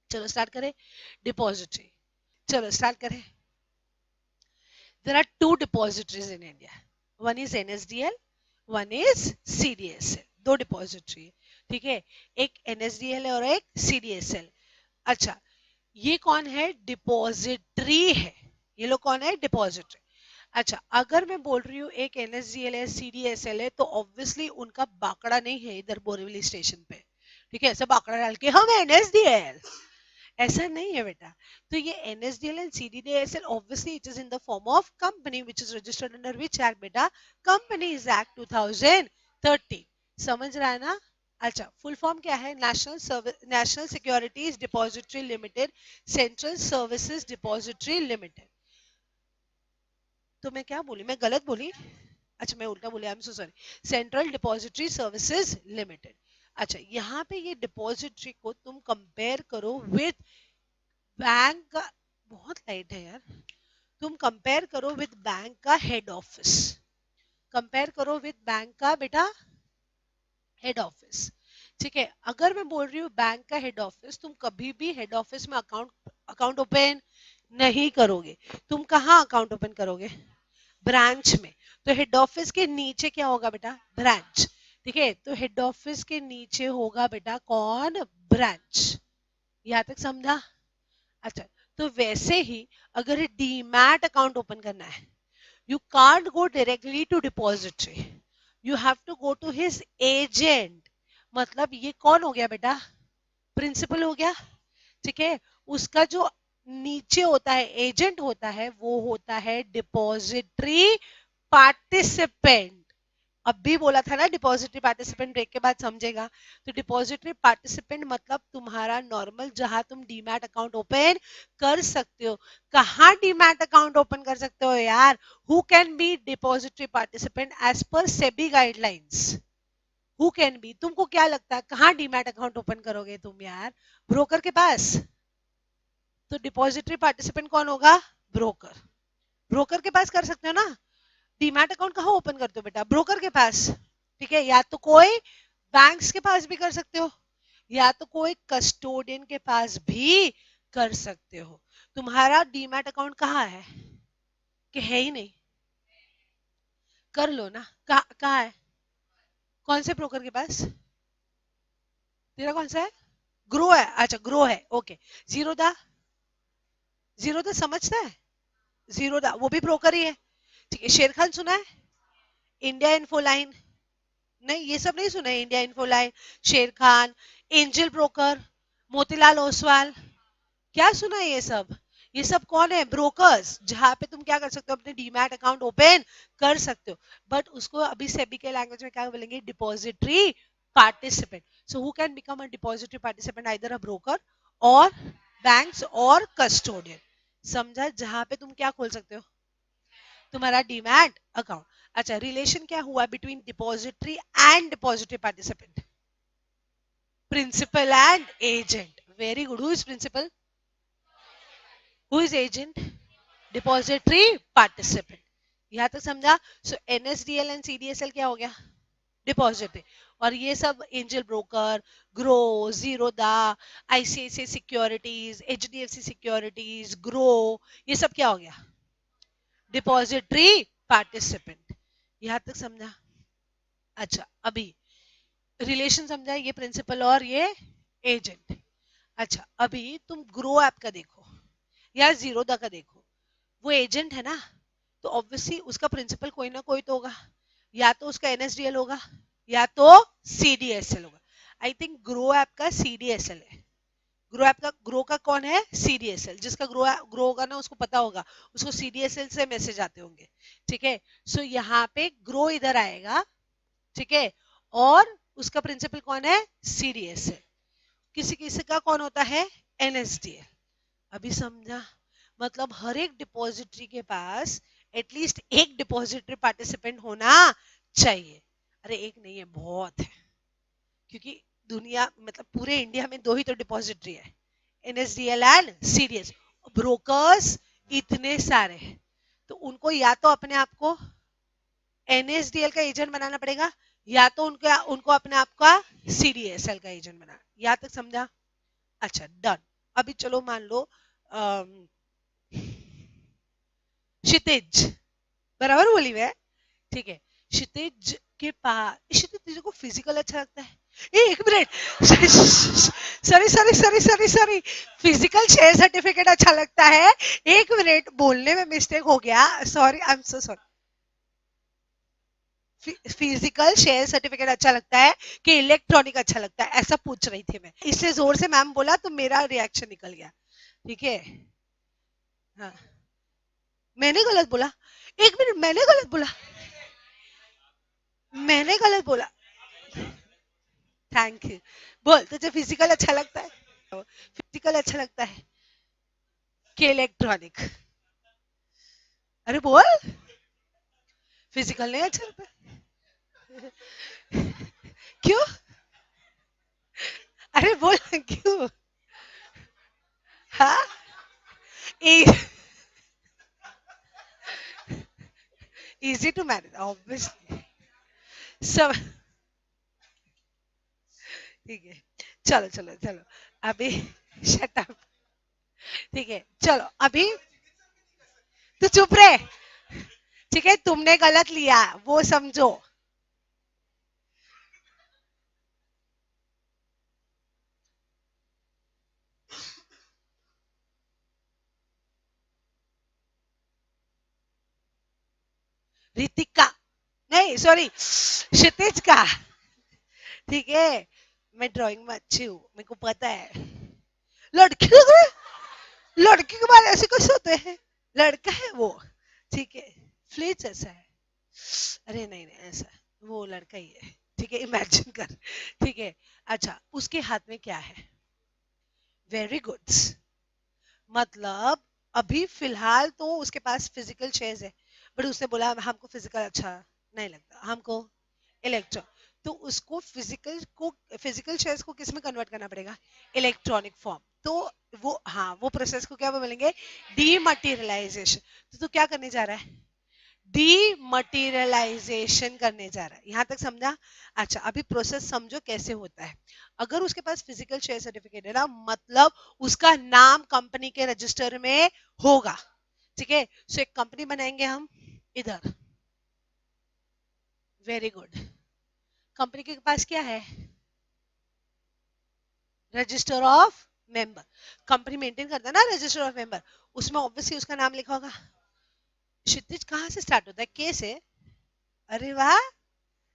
चलो स्टार्ट करें. डिपॉजिटरी. चलो स्टार्ट करें. There are two depositories in India. One is NSDL, one is CDSL. दो डिपॉजिटरी है. ठीक है. एक NSDL है और एक CDSL. अच्छा, ये कौन है? डिपॉजिटरी है. ये लोग कौन है? डिपॉजिटरी. अच्छा, अगर मैं बोल रही हूँ एक NSDL है, CDSL है, तो ऑब्वियसली उनका बाकड़ा नहीं है इधर बोरीवली स्टेशन पे. ठीक है, सब आंकड़ा डाल के हम NSDL, ऐसा नहीं है बेटा. तो ये NSDL and CDSL obviously it is in the form of company which is registered under which act बेटा? Companies act 2013. समझ रहा है ना? अच्छा, फुल फॉर्म क्या है? National securities depository limited, central services depository limited. तो मैं क्या बोली? मैं गलत बोली? अच्छा, मैं उल्टा बोली. I am so sorry. Central depository services limited. अच्छा, यहाँ पे ये डिपॉजिटरी को तुम कंपेयर करो विथ बैंक का. बहुत लाइट है यार. तुम कंपेयर करो विद बैंक का हेड ऑफिस. कंपेयर करो विद बैंक का बेटा हेड ऑफिस. ठीक है. अगर मैं बोल रही हूँ बैंक का हेड ऑफिस, तुम कभी भी हेड ऑफिस में अकाउंट ओपन नहीं करोगे. तुम कहाँ अकाउंट ओपन करोगे? ब्रांच में. तो हेड ऑफिस के नीचे क्या होगा बेटा? ब्रांच. ठीक है. तो हेड ऑफिस के नीचे होगा बेटा कौन? ब्रांच. यहाँ तक समझा? अच्छा, तो वैसे ही अगर डीमैट अकाउंट ओपन करना है, you can't go directly to depository, you have to go to his agent. मतलब ये कौन हो गया बेटा? प्रिंसिपल हो गया. ठीक है. उसका जो नीचे होता है, एजेंट होता है, वो होता है डिपॉजिटरी पार्टिसिपेंट. अब भी बोला था ना डिपॉजिटरी पार्टिसिपेंट, ब्रेक के बाद समझेगा. तो डिपॉजिटरी पार्टिसिपेंट मतलब तुम्हारा नॉर्मल जहां तुम डीमैट अकाउंट ओपन कर सकते हो. कहां डीमैट अकाउंट ओपन कर सकते हो यार? Who can be depository participant as per SEBI guidelines? Who can be? तुमको क्या लगता है कहां डीमैट अकाउंट ओपन करोगे तुम यार? ब्रोकर के पास. तो डिपॉजिटरी पार्टिसिपेंट कौन होगा? ब्रोकर. ब्रोकर के पास कर सकते हो ना. डीमैट अकाउंट कहाँ ओपन करते हो बेटा? ब्रोकर के पास. ठीक है. या तो कोई बैंक्स के पास भी कर सकते हो, या तो कोई कस्टोडियन के पास भी कर सकते हो. तुम्हारा डीमैट अकाउंट कहाँ है? कि है ही नहीं? कर लो ना. कहाँ है? कौन से ब्रोकर के पास? तेरा कौन सा है? ग्रो है. अच्छा, ग्रो है. ओके. जीरोदा. जीरोदा समझता है? जीरोदा वो भी ब्रोकर ही है. ठीक है. शेर खान सुना है? India Infoline. नहीं, ये सब नहीं सुना है. इंडिया इन्फोलाइन, शेर खान, एंजल ब्रोकर, मोतीलाल ओसवाल. क्या सुना है ये सब? ये सब कौन है? ब्रोकर्स. जहां पे तुम क्या कर सकते हो? अपने डीमैट अकाउंट ओपन कर सकते हो. बट उसको अभी सेबी के लैंग्वेज में क्या बोलेंगे? Depository participant. So who can become a depository participant? Either a broker और बैंक्स और कस्टोडियन. समझा? जहां पे तुम क्या खोल सकते हो? तुम्हारा डीमैट अकाउंट. अच्छा, रिलेशन क्या हुआ between depository and depository participant? Principal and agent. Very good. Who is principal? Who is agent? Depository participant. यहां तक समझा? सो NSDL एंड CDSL क्या हो गया? डिपॉजिटरी. और ये सब angel broker, grow, Zerodha, ICICI securities, HDFC securities, grow, ये सब क्या हो गया? Depository participant. यहां तक समझा? अच्छा, अभी रिलेशन समझा? ये प्रिंसिपल और ये एजेंट. अच्छा, अभी तुम ग्रो ऐप का देखो या जीरोदा का देखो. वो एजेंट है ना, तो ऑब्वियसली उसका प्रिंसिपल कोई ना कोई तो होगा. या तो उसका NSDL होगा, या तो CDSL होगा. आई थिंक ग्रो ऐप का CDSL है. ग्रो का कौन है? CDSL. जिसका ग्रो होगा ना, उसको पता होगा, उसको CDSL से मैसेज आते होंगे. ठीक है. सो यहाँ पे ग्रो इधर आएगा. ठीक है. और उसका प्रिंसिपल कौन है? CDSL. किसी किसी का कौन होता है? NSDL. अभी समझा? मतलब हर एक डिपॉजिटरी के पास एटलीस्ट एक डिपॉजिटरी पार्टिसिपेंट होना चाहिए. अरे एक नहीं है, बहुत है. क्योंकि दुनिया मतलब पूरे इंडिया में दो ही तो डिपॉजिटरी है, NSDL एंड CDS. ब्रोकर्स इतने सारे हैं, तो उनको या तो अपने आप को NSDL का एजेंट बनाना पड़ेगा, या तो उनको अपने आप का CDSL का एजेंट बनाना. यहाँ तक समझा? अच्छा, डन. अभी चलो मान लो क्षितिज, बराबर बोली मैं, ठीक है। क्षितिज के पास, क्षितिज तुझे को फिजिकल अच्छा लगता है? एक minute, sorry sorry sorry sorry sorry, physical share certificate अच्छा लगता है? एक मिनट, बोलने में मिस्टेक हो गया, sorry, I am so sorry. Physical share certificate अच्छा लगता है कि इलेक्ट्रॉनिक अच्छा लगता है, ऐसा पूछ रही थी मैं, इसलिए जोर से मैम बोला तो मेरा रिएक्शन निकल गया, ठीक है। हाँ, मैंने गलत बोला? एक मिनट, मैंने गलत बोला? मैंने गलत बोला? Thank you. बोल, तुझे फिजिकल अच्छा लगता है? फिजिकल अच्छा लगता है कि इलेक्ट्रॉनिक? अरे बोल, फिजिकल नहीं अच्छा लगता? क्यों? अरे बोल क्यों? हाँ, इजी टू मैनेज ऑब्वियसली सब, ठीक है। चलो चलो चलो, अभी शट अप, ठीक है। चलो अभी तू चुप रहे, ठीक है, तुमने गलत लिया वो समझो। ऋतिका, नहीं सॉरी, क्षितिज का, ठीक है। मैं ड्राइंग में अच्छी हूँ, मेरे को पता है। लड़की, लड़की के बाल ऐसे कैसे होते हैं? लड़का है वो, ठीक है। फ्लेच ऐसा है, अरे नहीं नहीं ऐसा, वो लड़का ही है, ठीक है, इमेजिन कर, ठीक है। अच्छा, उसके हाथ में क्या है? वेरी गुड, मतलब अभी फिलहाल तो उसके पास फिजिकल चेयर्स है, बट उसने बोला हमको फिजिकल अच्छा नहीं लगता, हमको इलेक्ट्रो, तो उसको फिजिकल चेयर्स को किस में कन्वर्ट करना पड़ेगा? Electronic form. तो वो, हाँ, वो प्रोसेस को क्या बोलेंगे? डीमटेरियलाइजेशन। तो तू क्या करने जा रहा है? डीमटेरियलाइजेशन करने जा रहा है, यहां तक समझा? अच्छा, अभी प्रोसेस समझो कैसे होता है। अगर उसके पास फिजिकल शेयर सर्टिफिकेट है ना, मतलब उसका नाम कंपनी के रजिस्टर में होगा, ठीक है। सो एक कंपनी बनाएंगे हम इधर, वेरी गुड। कंपनी के पास क्या है? Register of member. Company maintain करता है ना रजिस्टर ऑफ मेंबर, उसमें ऑब्वियसली उसका नाम लिखा होगा। क्षितिज कहाँ से स्टार्ट होता है? के से? अरे वाह,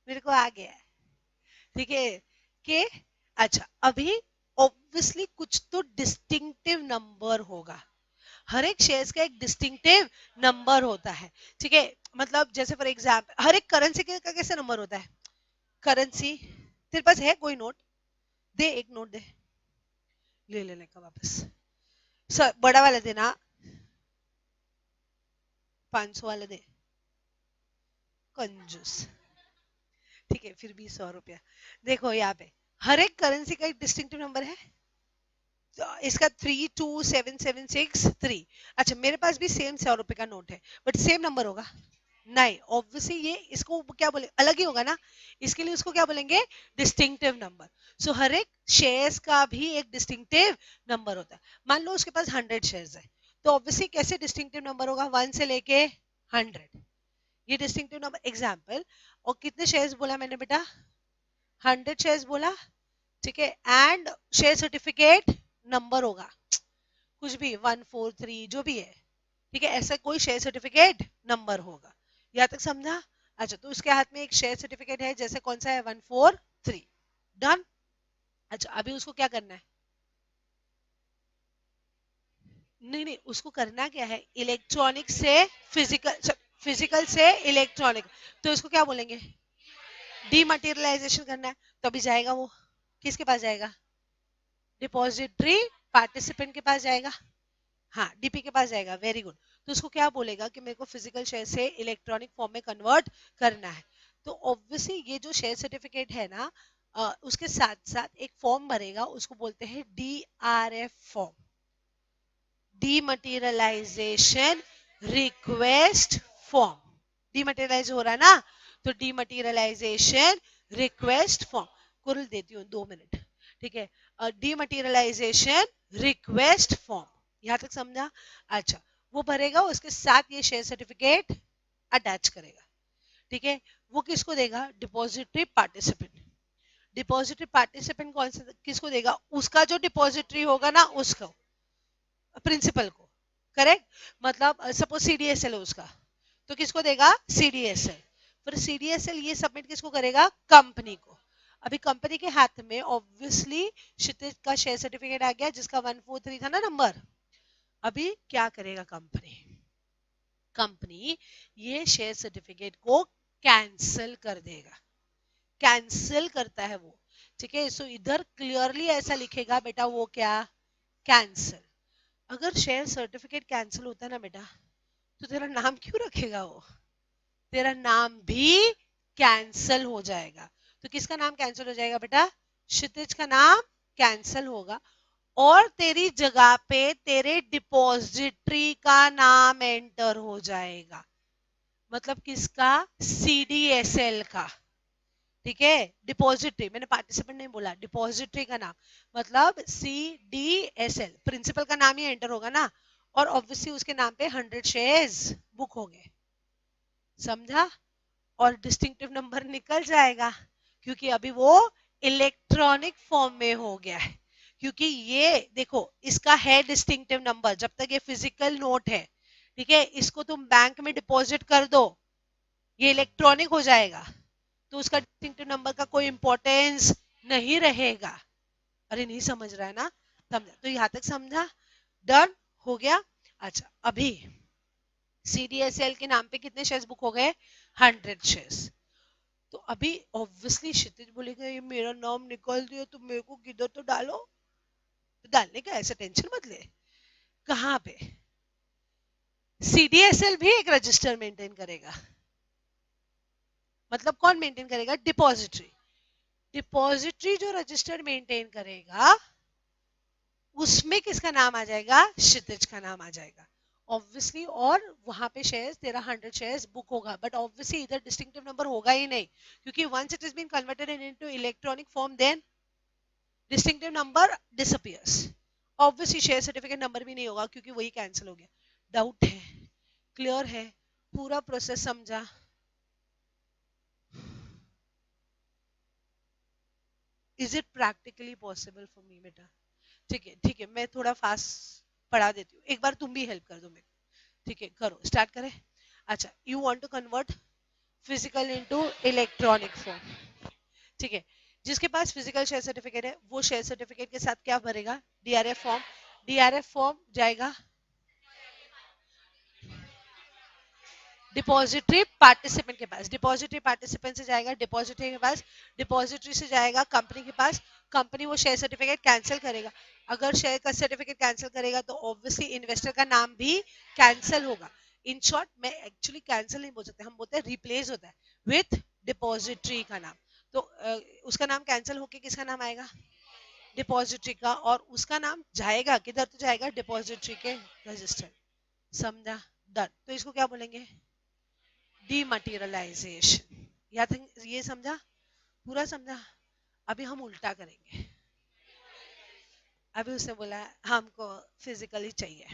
मेरे को आ गया, ठीक है। के, अच्छा, अभी ऑब्वियसली कुछ तो डिस्टिंक्टिव नंबर होगा, हर एक शेयर्स का एक डिस्टिंक्टिव नंबर होता है, ठीक है। मतलब जैसे फॉर एग्जांपल हर एक करेंसी का कैसे नंबर होता है? करेंसी, तेरे पास है कोई नोट? दे, एक नोट दे, ले लेने का वापस, सर बड़ा वाला देना, 500 वाला दे, कंजूस, ठीक है। फिर भी 100 रुपया, देखो यहाँ पे हर एक करेंसी का एक डिस्टिंक्टिव नंबर है, तो इसका 32776 3। अच्छा, मेरे पास भी सेम 100 रुपए का नोट है, बट सेम नंबर होगा? नहीं, ऑब्वियसली ये इसको क्या बोले, अलग ही होगा ना, इसके लिए उसको क्या बोलेंगे? Distinctive number. सो हर एक शेयर्स का भी एक डिस्टिंक्टिव नंबर होता है। मान लो उसके पास 100 शेयर्स है, तो ऑब्वियसली कैसे डिस्टिंक्टिव नंबर होगा? 1 से लेके 100, ये डिस्टिंक्टिव नंबर एग्जाम्पल। और कितने शेयर्स बोला मैंने बेटा? 100 शेयर्स बोला, ठीक है। एंड शेयर सर्टिफिकेट नंबर होगा कुछ भी 143 जो भी है, ठीक है, ऐसा कोई शेयर सर्टिफिकेट नंबर होगा, यहाँ तक समझा? अच्छा, तो उसके हाथ में एक शेयर सर्टिफिकेट है, जैसे कौन सा है? 143, डन। अच्छा, अभी उसको क्या करना है? नहीं नहीं, उसको करना क्या है? इलेक्ट्रॉनिक से फिजिकल, फिजिकल से इलेक्ट्रॉनिक, तो इसको क्या बोलेंगे? डीमटेरियलाइजेशन करना है। तो अभी जाएगा वो किसके पास जाएगा? डिपॉजिटरी पार्टिसिपेंट के पास जाएगा, हाँ, डीपी के पास जाएगा, वेरी गुड। तो उसको क्या बोलेगा कि मेरे को फिजिकल शेयर से इलेक्ट्रॉनिक फॉर्म में कन्वर्ट करना है। तो ऑब्वियसली ये जो शेयर सर्टिफिकेट है ना, उसके साथ साथ एक फॉर्म भरेगा, उसको बोलते हैं DRF form, dematerialisation request form. Dematerialise हो रहा है ना, तो डीमटेरियलाइजेशन रिक्वेस्ट फॉर्म। कुरल देती हूँ 2 मिनट, ठीक है, डीमटेरियलाइजेशन रिक्वेस्ट फॉर्म, यहां तक समझा? अच्छा, वो भरेगा, उसके साथ ये शेयर सर्टिफिकेट अटैच करेगा। ठीक है, वो किसको देगा? Depository participant. डिपॉजिटरी पार्टिसिपेंट कौन सा, किसको देगा? उसका जो डिपॉजिटरी होगा ना, उसको, प्रिंसिपल को। करेक्ट, मतलब सपोज सीडीएसएल है उसका, तो किसको देगा? सीडीएसएल। फिर सीडीएसएल ये सबमिट किसको करेगा? कंपनी को। अभी कंपनी के हाथ में ऑब्वियसली क्षितिज का शेयर सर्टिफिकेट आ गया, जिसका 143 था ना नंबर। अभी क्या करेगा कंपनी? कंपनी ये शेयर सर्टिफिकेट को कैंसिल कर देगा। कैंसिल करता है वो। ठीक है, सो इधर क्लियरली ऐसा लिखेगा बेटा, वो क्या? कैंसिल। अगर शेयर सर्टिफिकेट कैंसिल होता है ना बेटा, तो तेरा नाम क्यों रखेगा वो? तेरा नाम भी कैंसिल हो जाएगा। तो किसका नाम कैंसिल हो जाएगा बेटा? क्षितिज का नाम कैंसिल होगा, और तेरी जगह पे तेरे डिपॉजिटरी का नाम एंटर हो जाएगा। मतलब किसका? सीडीएसएल का। ठीक है, डिपॉजिटरी, मैंने पार्टिसिपेंट नहीं बोला, डिपॉजिटरी का नाम, मतलब सीडीएसएल, प्रिंसिपल का नाम ही एंटर होगा ना, और ऑब्वियसली उसके नाम पे 100 शेयर्स बुक होंगे। समझा? और डिस्टिंक्टिव नंबर निकल जाएगा, क्योंकि अभी वो इलेक्ट्रॉनिक फॉर्म में हो गया है। क्योंकि ये देखो, इसका है डिस्टिंक्टिव नंबर, जब तक ये फिजिकल नोट है, ठीक है, इसको तुम बैंक में डिपॉजिट कर दो, ये इलेक्ट्रॉनिक हो जाएगा, तो उसका डिस्टिंक्टिव नंबर का कोई इंपॉर्टेंस नहीं रहेगा। अरे नहीं समझ रहा है ना? समझा? तो यहां तक समझा? डन हो गया। अच्छा, अभी सीडीएसएल के नाम पे कितने शेयर्स बुक हो गए? 100 शेयर्स। तो अभी ऑब्वियसली क्षितिज बोलेगा, ये मेरा नाम निकल दिया तो मेरे को किधर तो डालो। तो डालने का ऐसा टेंशन मत ले। कहाँ पे? सीडीएसएल भी एक रजिस्टर मेंटेन करेगा। मतलब कौन मेंटेन करेगा? डिपॉजिटरी। डिपॉजिटरी जो रजिस्टर मेंटेन करेगा, उसमें किसका नाम आ जाएगा? क्षितिज का नाम आ जाएगा ऑब्वियसली। और वहां पे शेयर्स, तेरा 100 शेयर्स बुक होगा, बट ऑब्वियसली इधर डिस्टिंक्टिव नंबर होगा ही नहीं, क्योंकि once it is been converted into electronic form, then distinctive number disappears. Obviously share certificate number भी नहीं होगा, क्योंकि वही कैंसिल हो गया। डाउट है? क्लियर है? पूरा प्रोसेस समझा? Is it practically possible for me बेटा? ठीक है, ठीक है, मैं थोड़ा फास्ट पढ़ा देती हूँ, एक बार तुम भी हेल्प कर दो मेरे को। ठीक है, करो, स्टार्ट करें। अच्छा, you want to convert physical into electronic form. ठीक है, जिसके पास फिजिकल शेयर सर्टिफिकेट है, वो शेयर सर्टिफिकेट के साथ क्या भरेगा? DRF form. डीआरएफ फॉर्म जाएगा डिपॉजिटरी पार्टिसिपेंट के पास, डिपॉजिटरी पार्टिसिपेंट से जाएगा डिपॉजिटरी के पास, डिपॉजिटरी से जाएगा कंपनी के पास, कंपनी वो शेयर सर्टिफिकेट कैंसिल करेगा। अगर शेयर का सर्टिफिकेट कैंसिल करेगा, तो ऑब्वियसली इन्वेस्टर का नाम भी कैंसिल होगा। इन शॉर्ट, मैं एक्चुअली कैंसिल नहीं बोल सकते, हम बोलते हैं रिप्लेस होता है विथ डिपॉजिटरी का नाम। तो उसका नाम कैंसिल होके किसका नाम आएगा? डिपॉजिटरी का, और उसका नाम जाएगा किधर? तो जाएगा डिपॉजिटरी के रजिस्टर। समझा? डन। तो इसको क्या बोलेंगे? डीमटेरियलाइजेशन। या ये समझा? पूरा समझा? अभी हम उल्टा करेंगे। अभी उसने बोला हमको फिजिकली चाहिए,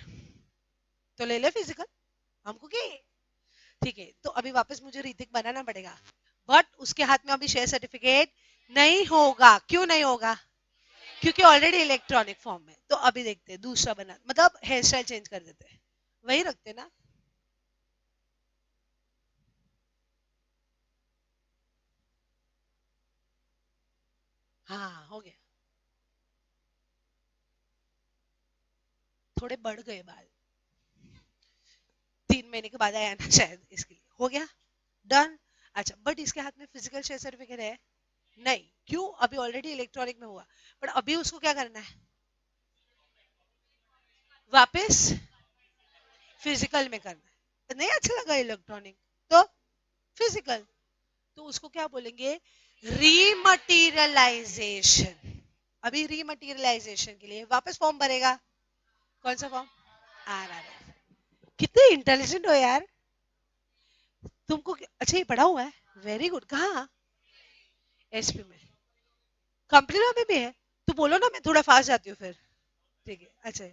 तो ले ले फिजिकल, हमको क्या? ठीक है, तो अभी वापस मुझे रीतिक बनाना पड़ेगा, बट उसके हाथ में अभी शेयर सर्टिफिकेट नहीं होगा। क्यों नहीं होगा? क्योंकि ऑलरेडी इलेक्ट्रॉनिक फॉर्म में। तो अभी देखते हैं दूसरा बना, मतलब हेयर स्टाइल चेंज कर देते हैं, वही रखते ना। हाँ, हो गया। थोड़े बढ़ गए बाल, 3 महीने के बाद आया ना शायद, इसके लिए हो गया। डन। अच्छा, बट इसके हाथ में फिजिकल शेयर सर्टिफिकेट है नहीं। क्यों? अभी ऑलरेडी इलेक्ट्रॉनिक में हुआ, बट अभी उसको क्या करना है? वापस फिजिकल में करना है। नहीं अच्छा लगा इलेक्ट्रॉनिक, तो फिजिकल। तो उसको क्या बोलेंगे? रीमटीरियलाइजेशन। अभी रीमटीरियलाइजेशन के लिए वापस फॉर्म भरेगा। कौन सा फॉर्म? आरआरएफ। कितने इंटेलिजेंट हो यार तुमको। अच्छा, ये पढ़ा हुआ है? Very good. कहाँ? एसपी में। कंपनी में भी है? तो बोलो ना, मैं थोड़ा फास्ट जाती हूँ फिर। ठीक है, अच्छा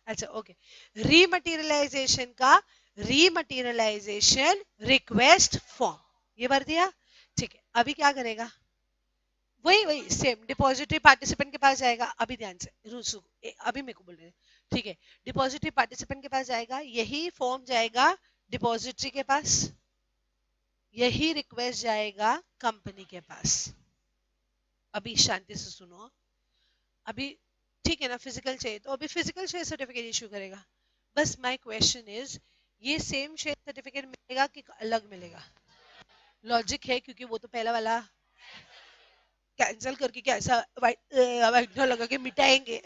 अच्छा, ओके। रीमटेरियलाइजेशन का रीमटेरियलाइजेशन रिक्वेस्ट फॉर्म, ये भर दिया। ठीक है, अभी क्या करेगा, वही वही सेम डिपॉजिटरी पार्टिसिपेंट के पास जाएगा। अभी ध्यान से रुसु, अभी मेरे को बोल रहे हैं, ठीक है। डिपॉजिटरी पार्टिसिपेंट के पास जाएगा, यही फॉर्म जाएगा डिपॉजिटरी के पास, यही रिक्वेस्ट जाएगा कंपनी के पास। अभी शांति से सुनो, अभी ठीक है ना, फिजिकल चाहिए तो अभी फिजिकल शेयर सर्टिफिकेट इशू करेगा। बस माय क्वेश्चन इज, ये सेम शेयर सर्टिफिकेट मिलेगा कि अलग मिलेगा? लॉजिक है, क्योंकि वो तो पहला वाला कैंसिल करके कैसा वाइट लगा के मिटाएंगे,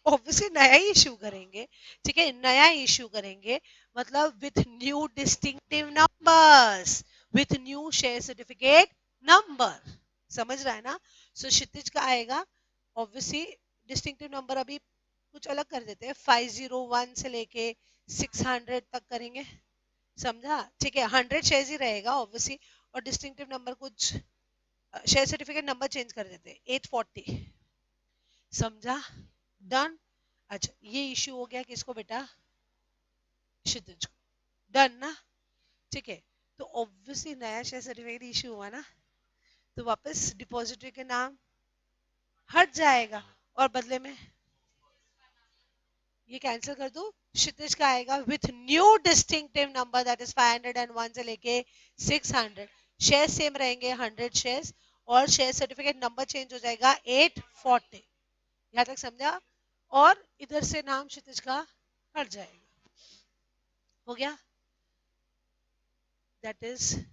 ऑब्वियसली नया ही इशू करेंगे। ठीक है, नया इशू करेंगे, मतलब with new distinctive numbers, with new share certificate number. समझ रहा है ना? सो क्षितिज का आएगा ऑब्वियसली डिस्टिंक्टिव नंबर। अभी कुछ अलग कर देते हैं, 501 से लेके 600 तक करेंगे, समझा? ठीक है, 100 शेयर्स ही रहेगा ऑब्वियसली, और डिस्टिंक्टिव नंबर कुछ शेयर सर्टिफिकेट नंबर चेंज कर देते, 840। समझा? डन। अच्छा, ये इश्यू हो गया किसको बेटा? क्षितिज को। डन ना? ठीक है, तो ऑब्वियसली नया शेयर सर्टिफिकेट इश्यू हुआ ना, तो वापस डिपॉजिटरी के नाम हट जाएगा, और बदले में ये कैंसिल कर दो। क्षितिज का आएगा with new distinctive number, that is 501 से लेके 600। शेयर सेम रहेंगे 100 शेयर्स, और शेयर सर्टिफिकेट नंबर चेंज हो जाएगा 840। यहाँ तक समझा? और इधर से नाम क्षितिज का हट जाएगा। हो गया? That is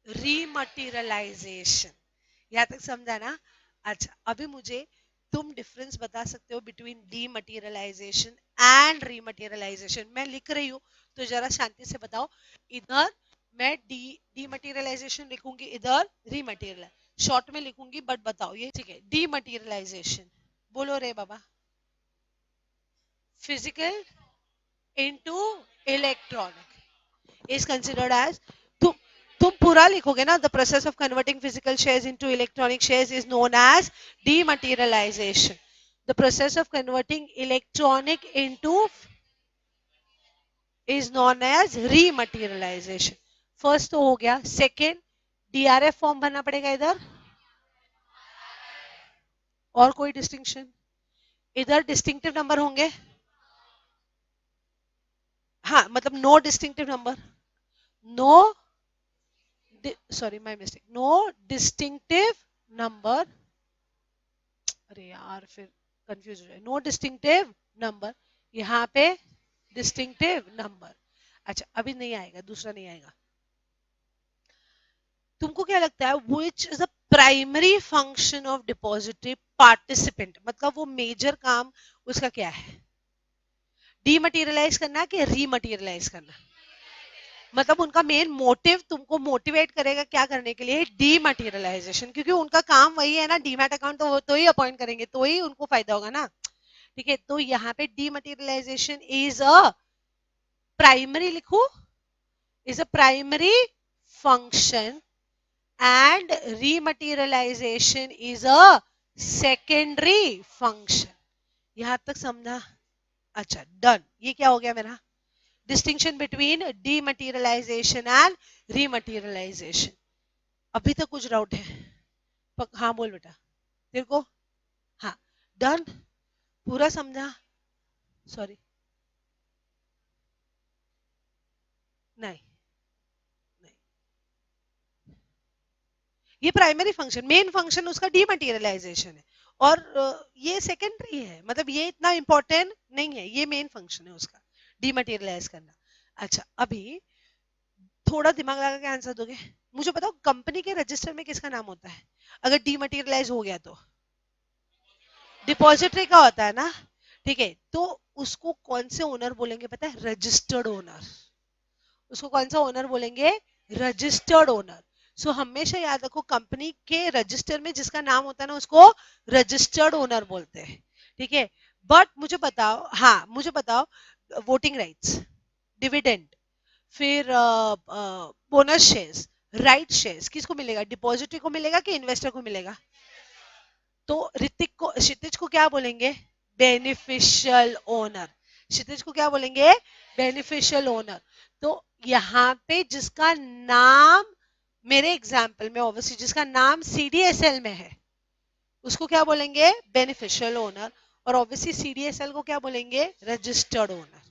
rematerialisation. यहाँ तक समझा ना? अच्छा, अभी मुझे तुम डिफरेंस बता सकते हो बिटवीन डीमटेरियलाइजेशन एंड रीमटेरियलाइजेशन। मैं लिख रही हूँ तो जरा शांति से बताओ। इधर मैं डीमटेरियलाइजेशन लिखूंगी, इधर रीमटेरियल शॉर्ट में लिखूंगी, बट बताओ ये। ठीक है, डीमटेरियलाइजेशन बोलो रे बाबा। Physical into electronic is considered as, तुम पूरा लिखोगे ना, the process of converting physical shares into electronic shares is known as dematerialization. The process of converting electronic into is known as rematerialization. First तो हो गया। सेकेंड, डीआरएफ फॉर्म भरना पड़ेगा इधर, और कोई डिस्टिंक्शन? इधर डिस्टिंक्टिव नंबर होंगे, हाँ, मतलब no distinctive number, no, sorry my mistake, no distinctive number. अरे यार फिर कंफ्यूज हो जाए। नो डिस्टिंक्टिव नंबर, यहाँ पे डिस्टिंक्टिव नंबर। अच्छा, अभी नहीं आएगा, दूसरा नहीं आएगा। तुमको क्या लगता है which is the primary function of depository participant? मतलब वो मेजर काम उसका क्या है? डीमटेरियलाइज करना कि रीमटेरियलाइज करना? मतलब उनका मेन मोटिव तुमको मोटिवेट करेगा क्या करने के लिए? डीमटेरियलाइजेशन, क्योंकि उनका काम वही है ना, डीमैट अकाउंट तो ही अपॉइंट करेंगे, तो ही उनको फायदा होगा ना। ठीक है, तो यहाँ पे डीमटेरियलाइजेशन इज अ प्राइमरी, लिखो, is a primary function and rematerialisation is a secondary function. यहां तक समझा? अच्छा, डन। ये क्या हो गया मेरा? Distinction between dematerialisation and rematerialisation. अभी तक कुछ डाउट है? हाँ बोल बेटा, तेरे को? हाँ, डन, पूरा समझा? सॉरी, नहीं नहीं, ये प्राइमरी फंक्शन, मेन फंक्शन उसका डीमटेरियलाइजेशन है, और ये सेकेंडरी है, मतलब ये इतना इंपॉर्टेंट नहीं है, ये मेन फंक्शन है उसका, डीमटेरियलाइज करना। अच्छा, अभी थोड़ा दिमाग लगा के आंसर दोगे? मुझे बताओ, कंपनी के रजिस्टर में किसका नाम होता है अगर डीमटेरियलाइज हो गया तो? डिपॉजिटरी का होता है ना? ठीक है, तो उसको कौन से ओनर बोलेंगे पता है? Registered owner. उसको कौन सा ओनर बोलेंगे? Registered owner. सो हमेशा याद रखो, कंपनी के रजिस्टर में जिसका नाम होता है ना, उसको रजिस्टर्ड ओनर बोलते हैं। ठीक है, बट मुझे बताओ, हाँ मुझे बताओ, वोटिंग राइट्स, डिविडेंड, फिर बोनस शेयर्स, राइट शेयर्स किसको मिलेगा? डिपॉजिटरी को मिलेगा कि इन्वेस्टर को मिलेगा? तो ऋतिक को, क्षितिज को क्या बोलेंगे? Beneficial owner. क्षितिज को क्या बोलेंगे? Beneficial owner. तो यहाँ पे जिसका नाम, मेरे एग्जाम्पल में ऑब्वियसली जिसका नाम सीडीएसएल में है उसको क्या बोलेंगे? Beneficial owner. और ऑब्वियसली सीडीएसएल को क्या बोलेंगे? Registered owner.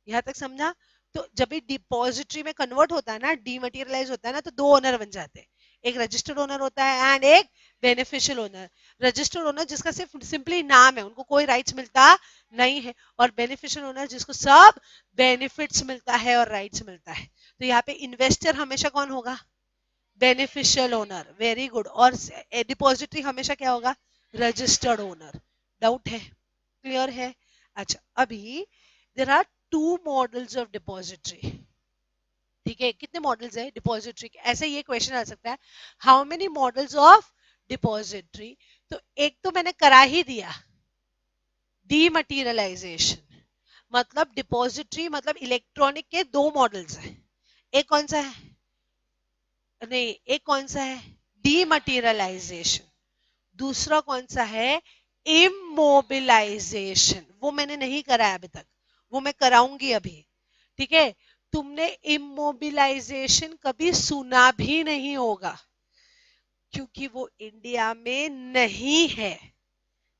यहाँ तक समझा? तो जब भी डिपॉजिटरी में कन्वर्ट होता है ना, डीमटेरियलाइज होता है ना, तो दो ओनर बन जाते हैं। एक रजिस्टर्ड ओनर होता है एंड एक बेनिफिशियल ओनर। रजिस्टर्ड ओनर जिसका सिर्फ सिंपली नाम है, उनको कोई राइट्स मिलता नहीं है, और बेनिफिशियल ओनर जिसको सब बेनिफिट्स मिलता है और राइट्स मिलता है। तो यहाँ पे इन्वेस्टर हमेशा कौन होगा? Beneficial owner. Very good. और डिपॉजिटरी हमेशा क्या होगा? Registered owner. डाउट है? क्लियर है? अच्छा, अभी there are two models of depository. ठीक है, कितने मॉडल्स है डिपॉजिटरी के? ऐसे ये क्वेश्चन आ सकता है, how many models of depository? तो एक तो मैंने करा ही दिया, डीमटेरियलाइजेशन। मतलब डिपॉजिटरी मतलब इलेक्ट्रॉनिक के दो मॉडल्स है। एक कौन सा है? नहीं, एक कौन सा है? डीमटेरियलाइजेशन। दूसरा कौन सा है? इमोबिलाइजेशन। वो मैंने नहीं करा है अभी तक, वो मैं कराऊंगी अभी। ठीक है, तुमने इमोबिलाइजेशन कभी सुना भी नहीं होगा क्योंकि वो इंडिया में नहीं है।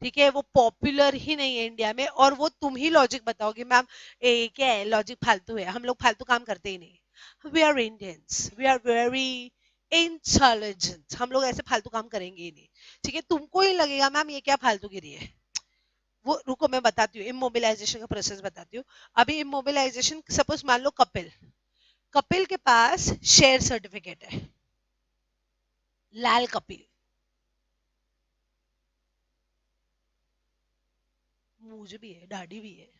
ठीक है, वो पॉपुलर ही नहीं है इंडिया में। और वो तुम ही लॉजिक बताओगे मैम क्या है लॉजिक, फालतू है, हम लोग फालतू काम करते ही नहीं। We are Indians, we are very intelligent, हम लोग ऐसे फालतू काम करेंगे ही नहीं। ठीक है, तुमको ही लगेगा मैम ये क्या फालतूगिरी है। वो रुको मैं बताती हूँ, इमोबिलाइजेशन का प्रोसेस बताती हूँ। अभी इमोबिलाइजेशन, सपोज मान लो कपिल, कपिल के पास शेयर सर्टिफिकेट है, लाल कपिल, मूंछ भी है, दाढ़ी भी है।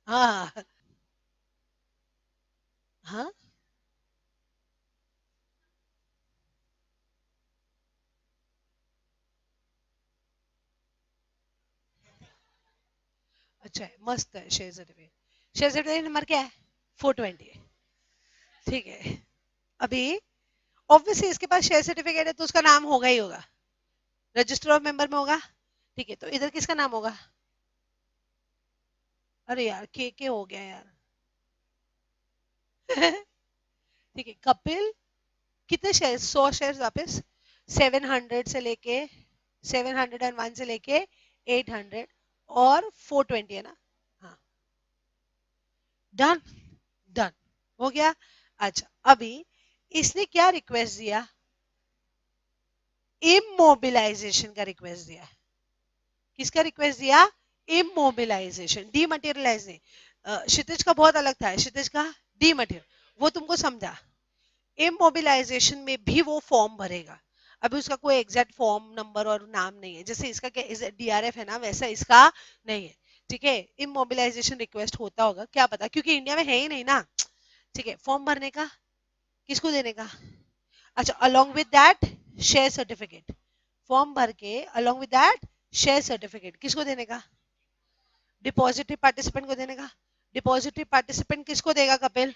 हाँ हाँ। अच्छा है, मस्त है share certificate. Share certificate number क्या है? 420 है। ठीक है, अभी ऑब्वियसली इसके पास शेयर सर्टिफिकेट है तो उसका नाम होगा ही होगा, रजिस्टर ऑफ मेंबर में होगा। ठीक है, तो इधर किसका नाम होगा? अरे यार के हो गया यार। ठीक है, कपिल कितने शेयर? 100 शेयर वापस, 700 से लेके 701 से लेके 800 और 420 है ना? हाँ, डन। डन हो गया। अच्छा, अभी इसने क्या रिक्वेस्ट दिया? इमोबिलाइजेशन का रिक्वेस्ट दिया। किसका रिक्वेस्ट दिया? इमोबिलाइजेशन, डीमटेरियलाइज नहीं। क्षितिज का बहुत अलग था, क्षितिज का डीमटेरियल, वो तुमको समझा। इमोबिलाइजेशन में भी वो फॉर्म भरेगा। अभी उसका कोई एग्जैक्ट फॉर्म नंबर और नाम नहीं है, जैसे इसका क्या डीआरएफ है ना, वैसा इसका नहीं है। ठीक है, इमोबिलाइजेशन रिक्वेस्ट होता होगा, क्या पता, क्योंकि इंडिया में है ही नहीं ना। ठीक है, फॉर्म भरने का किसको देने का? अच्छा, along with that share certificate, form भर के along with that share certificate किसको देने का? डिपॉजिटरी पार्टिसिपेंट को देने का। डिपॉजिटरी पार्टिसिपेंट किसको देगा कपिल?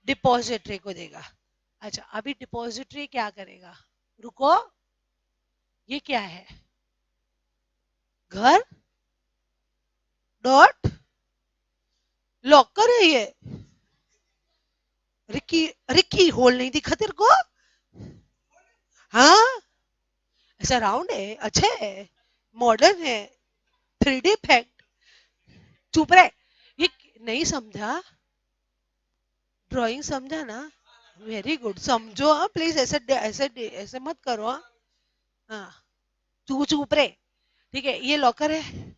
डिपॉजिटरी को देगा। अच्छा, अभी डिपॉजिटरी क्या करेगा? रुको, ये क्या है? घर डॉट लॉकर है ये। रिक्की, रिक्की होल नहीं दिखा तेरे को? हाँ, ऐसा राउंड है, अच्छा है, मॉडर्न है, 3D इफेक्ट। चुप रहे, ये नहीं समझा? ड्राइंग समझा ना? वेरी गुड, समझो हाँ प्लीज, ऐसे ऐसे ऐसे मत करो हाँ। हाँ, तू चुप रहे। ठीक है, ये लॉकर है।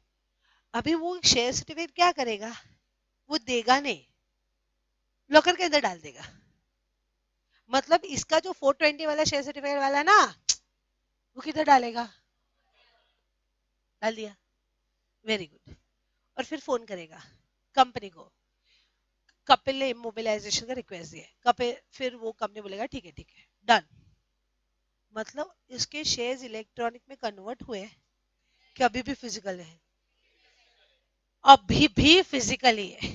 अभी वो शेयर सर्टिफिकेट क्या करेगा? वो देगा नहीं, लॉकर के अंदर डाल देगा। मतलब इसका जो 420 वाला शेयर सर्टिफिकेट वाला ना, वो किधर डालेगा? डाल दिया, वेरी गुड। और फिर फोन करेगा कंपनी को, कपिल ने इमोबिलाइजेशन का रिक्वेस्ट दिया है। कपिल, फिर वो कंपनी बोलेगा ठीक है ठीक है, डन। मतलब इसके शेयर्स इलेक्ट्रॉनिक में कन्वर्ट हुए कि अभी भी फिजिकल है? अभी भी फिजिकली है।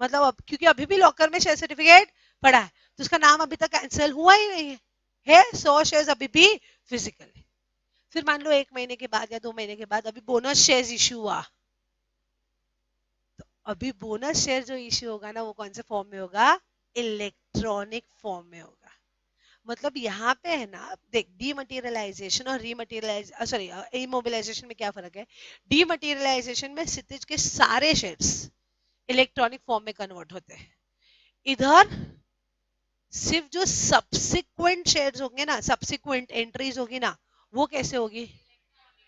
मतलब अब क्योंकि अभी भी लॉकर में शेयर सर्टिफिकेट पड़ा है, तो उसका नाम अभी तक कैंसिल हुआ ही नहीं है। है 100 शेयर्स अभी भी फिजिकल है। फिर मान लो 1 महीने के बाद या 2 महीने के बाद अभी बोनस शेयर्स इश्यू हुआ, तो अभी बोनस शेयर जो इश्यू होगा ना वो कौन से फॉर्म में होगा? इलेक्ट्रॉनिक फॉर्म में होगा। मतलब यहाँ पे है ना, देख डीमटेरियलाइजेशन और इमोबिलाइजेशन में क्या फर्क है? डीमटेरियलाइजेशन में क्षितिज के सारे शेयर्स इलेक्ट्रॉनिक फॉर्म में कन्वर्ट होते हैं, इधर सिर्फ जो सब्सिक्वेंट शेयर्स होंगे ना, सब्सिक्वेंट एंट्रीज होगी ना, वो कैसे होगी?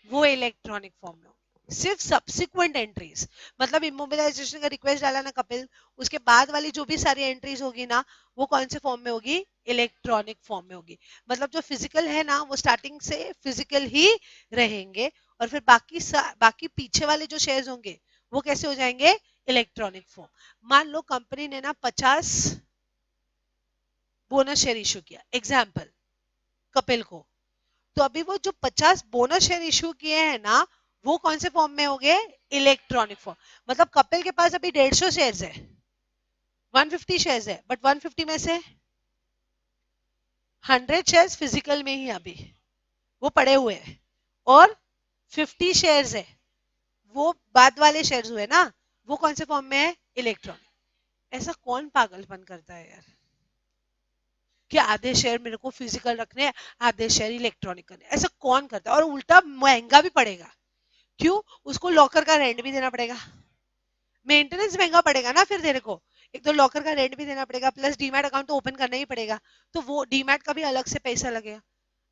वो इलेक्ट्रॉनिक फॉर्म में होगी, सिर्फ सब्सिक्वेंट एंट्रीज। मतलब इमोबिलाइजेशन का रिक्वेस्ट डाला ना कपिल, उसके बाद वाली जो भी सारी एंट्रीज होगी ना, वो कौन से फॉर्म में होगी? इलेक्ट्रॉनिक फॉर्म में होगी। मतलब जो फिजिकल है ना वो स्टार्टिंग से फिजिकल ही रहेंगे, और फिर बाकी पीछे वाले जो शेयर्स होंगे वो कैसे हो जाएंगे? Electronic form. मान लो कंपनी ने ना 50 बोनस शेयर इशू किया, एग्जाम्पल कपिल को, तो अभी वो जो 50 बोनस शेयर इशू किए हैं ना, वो कौन से फॉर्म में हो गए? Electronic form. मतलब कपिल के पास अभी 150 शेयर्स है, 150 शेयर्स है, बट 150 में से 100 शेयर्स फिजिकल में ही अभी वो पड़े हुए हैं, और 50 शेयर्स है वो बाद वाले शेयर्स हुए ना, वो कौन से फॉर्म में है? इलेक्ट्रॉनिक। ऐसा कौन पागलपन करता है यार कि आधे शेयर मेरे को फिजिकल रखने हैं, आधे शेयर इलेक्ट्रॉनिक करने? ऐसा कौन करता है? और उल्टा महंगा भी पड़ेगा। क्यों? उसको लॉकर का रेंट भी देना पड़ेगा, मेंटेनेंस महंगा पड़ेगा ना फिर तेरे को। एक तो लॉकर का रेंट भी देना पड़ेगा, प्लस डीमैट अकाउंट तो ओपन करना ही पड़ेगा, तो वो डीमैट का भी अलग से पैसा लगेगा।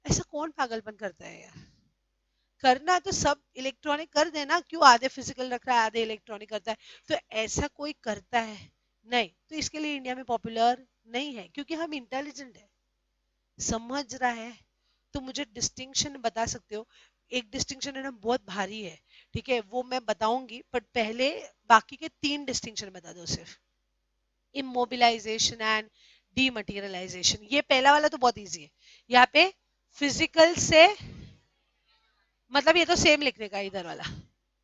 ऐसा कौन पागलपन करता है यार? करना है तो सब इलेक्ट्रॉनिक कर देना, क्यों आधे फिजिकल रख रहा है आधे इलेक्ट्रॉनिक करता है? तो ऐसा कोई करता है नहीं, तो इसके लिए इंडिया में पॉपुलर नहीं है, क्योंकि हम इंटेलिजेंट है, समझ रहा है। तो मुझे डिस्टिंक्शन बता सकते हो? एक डिस्टिंक्शन है ना बहुत भारी है, ठीक है, वो मैं बताऊंगी, बट पहले बाकी के 3 डिस्टिंक्शन बता दो सिर्फ। इमोबिलाइजेशन एंड डीमटेरियलाइजेशन, ये पहला वाला तो बहुत इजी है। यहाँ पे फिजिकल से मतलब ये तो सेम लिखने का इधर वाला,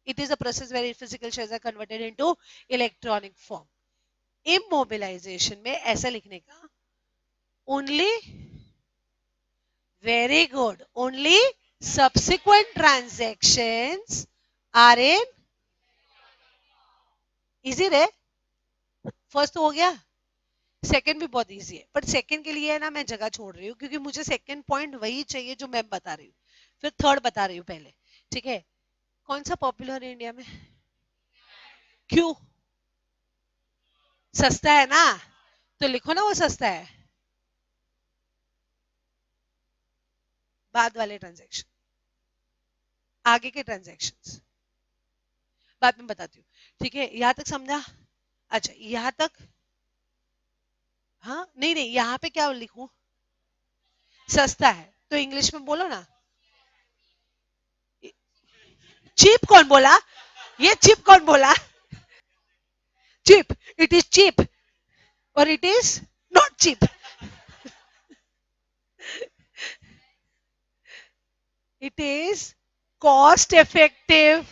it is a process where physical shares are converted into electronic form. Immobilization में ऐसा लिखने का, only, very good, only subsequent transactions are in, इजी रे, फर्स्ट तो हो गया, सेकंड भी बहुत इजी है, बट सेकंड के लिए ना मैं जगह छोड़ रही हूँ, क्योंकि मुझे सेकंड पॉइंट वही चाहिए जो मैं बता रही हूँ, फिर थर्ड बता रही हूँ पहले, ठीक है। कौन सा पॉपुलर है इंडिया में? क्यों? सस्ता है ना, तो लिखो ना वो सस्ता है। बाद वाले ट्रांजेक्शन, आगे के ट्रांजेक्शन बाद में बताती हूँ, ठीक है, यहां तक समझा? अच्छा यहां तक, हाँ नहीं नहीं, यहाँ पे क्या लिखूं? सस्ता है तो इंग्लिश में बोलो ना। चीप कौन बोला? ये चीप कौन बोला? चीप, इट इज चीप और it is not cheap. It is cost effective.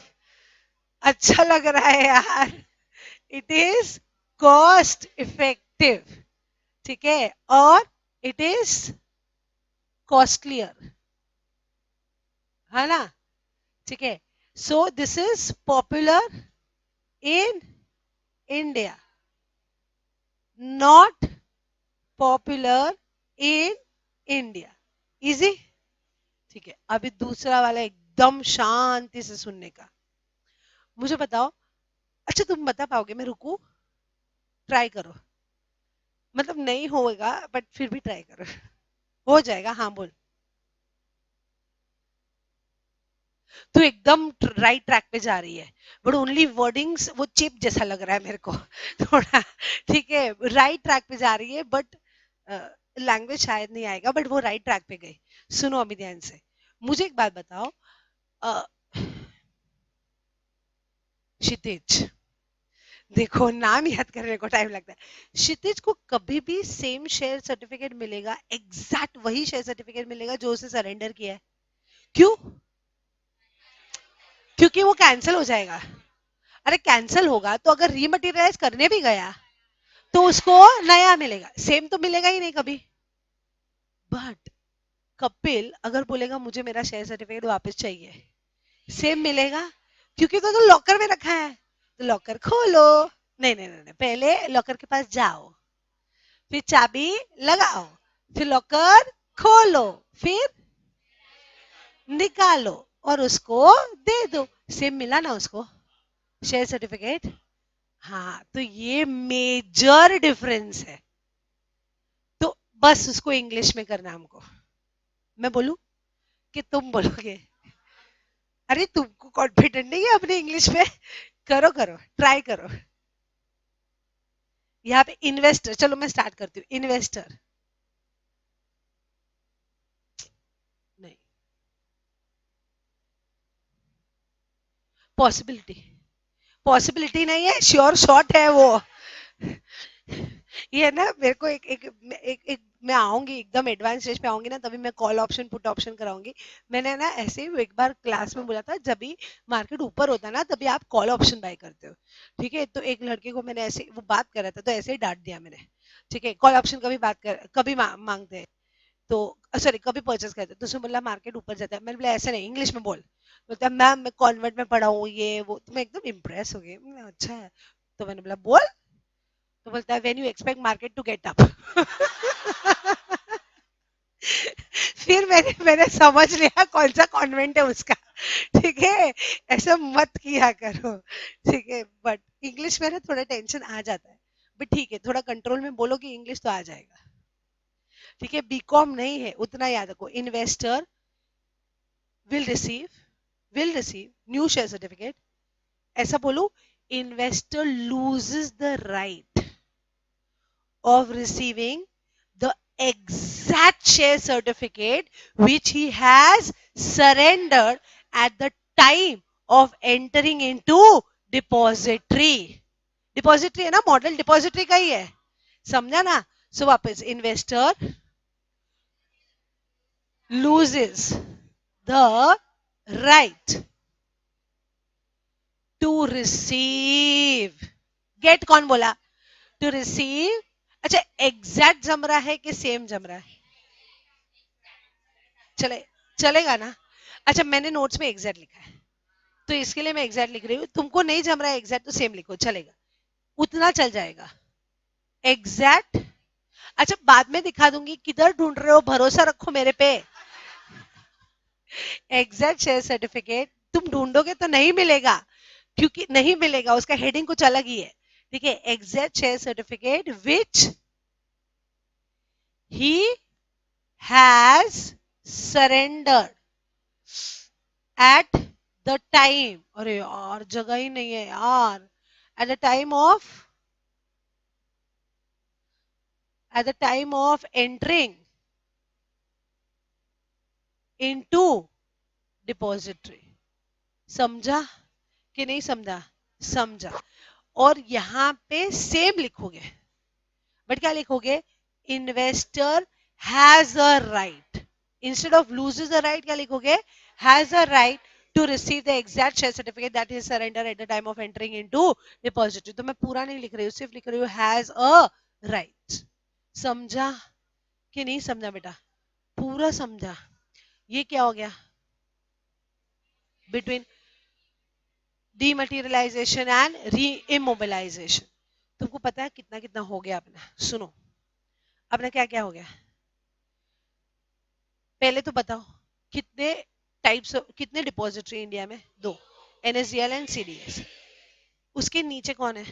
अच्छा लग रहा है यार, इट इज कॉस्ट इफेक्टिव, ठीक है, और इट इज कॉस्टलियर, है ना, ठीक है। So this is popular in India, not popular in India. Easy, ठीक है। अभी दूसरा वाला एकदम शांति से सुनने का, मुझे बताओ। अच्छा तुम बता पाओगे? मैं रुकू, ट्राई करो, मतलब नहीं होगा बट फिर भी ट्राई करो। हो जाएगा, हाँ बोल। तो एकदम राइट ट्रैक पे जा रही है, बट ओनली वर्डिंग्स वो चिप जैसा लग रहा है मेरे को थोड़ा, ठीक है, राइट ट्रैक पे जा रही है, बट लैंग्वेज शायद नहीं आएगा, बट वो राइट ट्रैक पे गई। सुनो अभी ध्यान से, मुझे एक बात बताओ, अ, क्षितिज, देखो नाम याद करने को टाइम लगता है, क्षितिज को कभी भी सेम शेयर सर्टिफिकेट मिलेगा, एग्जैक्ट वही शेयर सर्टिफिकेट मिलेगा जो उसे सरेंडर किया है। क्यों? क्योंकि वो कैंसिल हो जाएगा। अरे कैंसिल होगा तो अगर रीमटेरियलाइज करने भी गया तो उसको नया मिलेगा, सेम तो मिलेगा ही नहीं कभी। बट कपिल अगर बोलेगा मुझे मेरा शेयर सर्टिफिकेट वापस चाहिए, सेम मिलेगा? क्योंकि तो लॉकर में रखा है, तो लॉकर खोलो। नहीं नहीं नहीं, पहले लॉकर के पास जाओ, फिर चाबी लगाओ, फिर लॉकर खोलो, फिर निकालो और उसको दे दो। सेम मिला ना उसको शेयर सर्टिफिकेट? हाँ, तो ये मेजर डिफरेंस है। तो बस उसको इंग्लिश में करना हमको। मैं बोलूं कि तुम बोलोगे? अरे तुमको कॉन्फिडेंट नहीं है अपने इंग्लिश में? करो करो, ट्राई करो। यहाँ पे इन्वेस्टर, चलो मैं स्टार्ट करती हूँ। इन्वेस्टर नहीं, पॉसिबिलिटी, पॉसिबिलिटी नहीं है, श्योर शॉट है वो। ये ना मेरे को एक मैं आऊंगी एकदम एडवांस स्टेज पे आऊंगी ना, तभी मैं कॉल ऑप्शन पुट ऑप्शन कराऊंगी। मैंने ना ऐसे ही एक बार क्लास में बोला था, जब भी मार्केट ऊपर होता ना तभी आप कॉल ऑप्शन बाय करते हो। ठीक है, तो एक लड़के को मैंने ऐसे वो बात कर रहा था तो ऐसे ही डांट दिया मैंने। ठीक है, कॉल ऑप्शन कभी बात कर कभी मांगते हैं, तो सॉरी कभी परचेस करते हैं, तो उसने बोला मार्केट ऊपर जाता है। मैंने बोला ऐसा नहीं, इंग्लिश में बोल। बोलता मैम मैं कॉन्वेंट में पढ़ा हूँ ये वो। तो मैं एकदम इम्प्रेस हो गई, अच्छा है। तो मैंने बोला बोल। तो बोलता है when you expect market to get up. फिर मैंने मैंने समझ लिया कौन सा कॉन्वेंट है उसका। ठीक है, ऐसा मत किया करो। ठीक है, बट इंग्लिश में ना थोड़ा टेंशन आ जाता है, बट ठीक है, थोड़ा कंट्रोल में बोलोगे इंग्लिश तो आ जाएगा। ठीक है, बीकॉम नहीं है उतना याद रखो। Investor will receive, will receive new share certificate, ऐसा बोलो। Investor loses the right of receiving the exact share certificate which he has surrendered at the time of entering into depository. Depository है ना, model depository का ही है, समझा ना? सो वापस, investor loses the right to receive, get कौन बोला? To receive. अच्छा, एग्जैक्ट जम रहा है कि सेम जम रहा है? चले, चलेगा ना? अच्छा, मैंने नोट्स में एग्जैक्ट लिखा है तो इसके लिए मैं एग्जैक्ट लिख रही हूँ। तुमको नहीं जम रहा है एग्जैक्ट तो सेम लिखो, चलेगा, उतना चल जाएगा। एग्जैक्ट, अच्छा बाद में दिखा दूंगी, किधर ढूंढ रहे हो, भरोसा रखो मेरे पे। एग्जैक्ट शेयर सर्टिफिकेट तुम ढूंढोगे तो नहीं मिलेगा, क्योंकि नहीं मिलेगा, उसका हेडिंग कुछ अलग ही है। ठीक है, exact share certificate which he has surrendered at the time, अरे यार जगह ही नहीं है यार, at the time of, at the time of entering into depository. समझा कि नहीं समझा? समझा। और यहां पे सेम लिखोगे, बट क्या लिखोगे? Investor has a right, instead of loses a right क्या लिखोगे? Has a right to receive the exact share certificate that is surrendered at the time of entering into depository। तो मैं पूरा नहीं लिख रही हूँ, सिर्फ लिख रही हूँ हैज अ राइट। समझा कि नहीं समझा बेटा? पूरा समझा? ये क्या हो गया? Between dematerialisation and re immobilisation. तुमको पता है कितना कितना हो गया अपना? सुनो, अपना क्या क्या हो गया पहले तो बताओ। कितने टाइप्स, कितने डिपॉजिटरी इंडिया में? दो, एनएसडीएल एंड सीडीएस। उसके नीचे कौन है?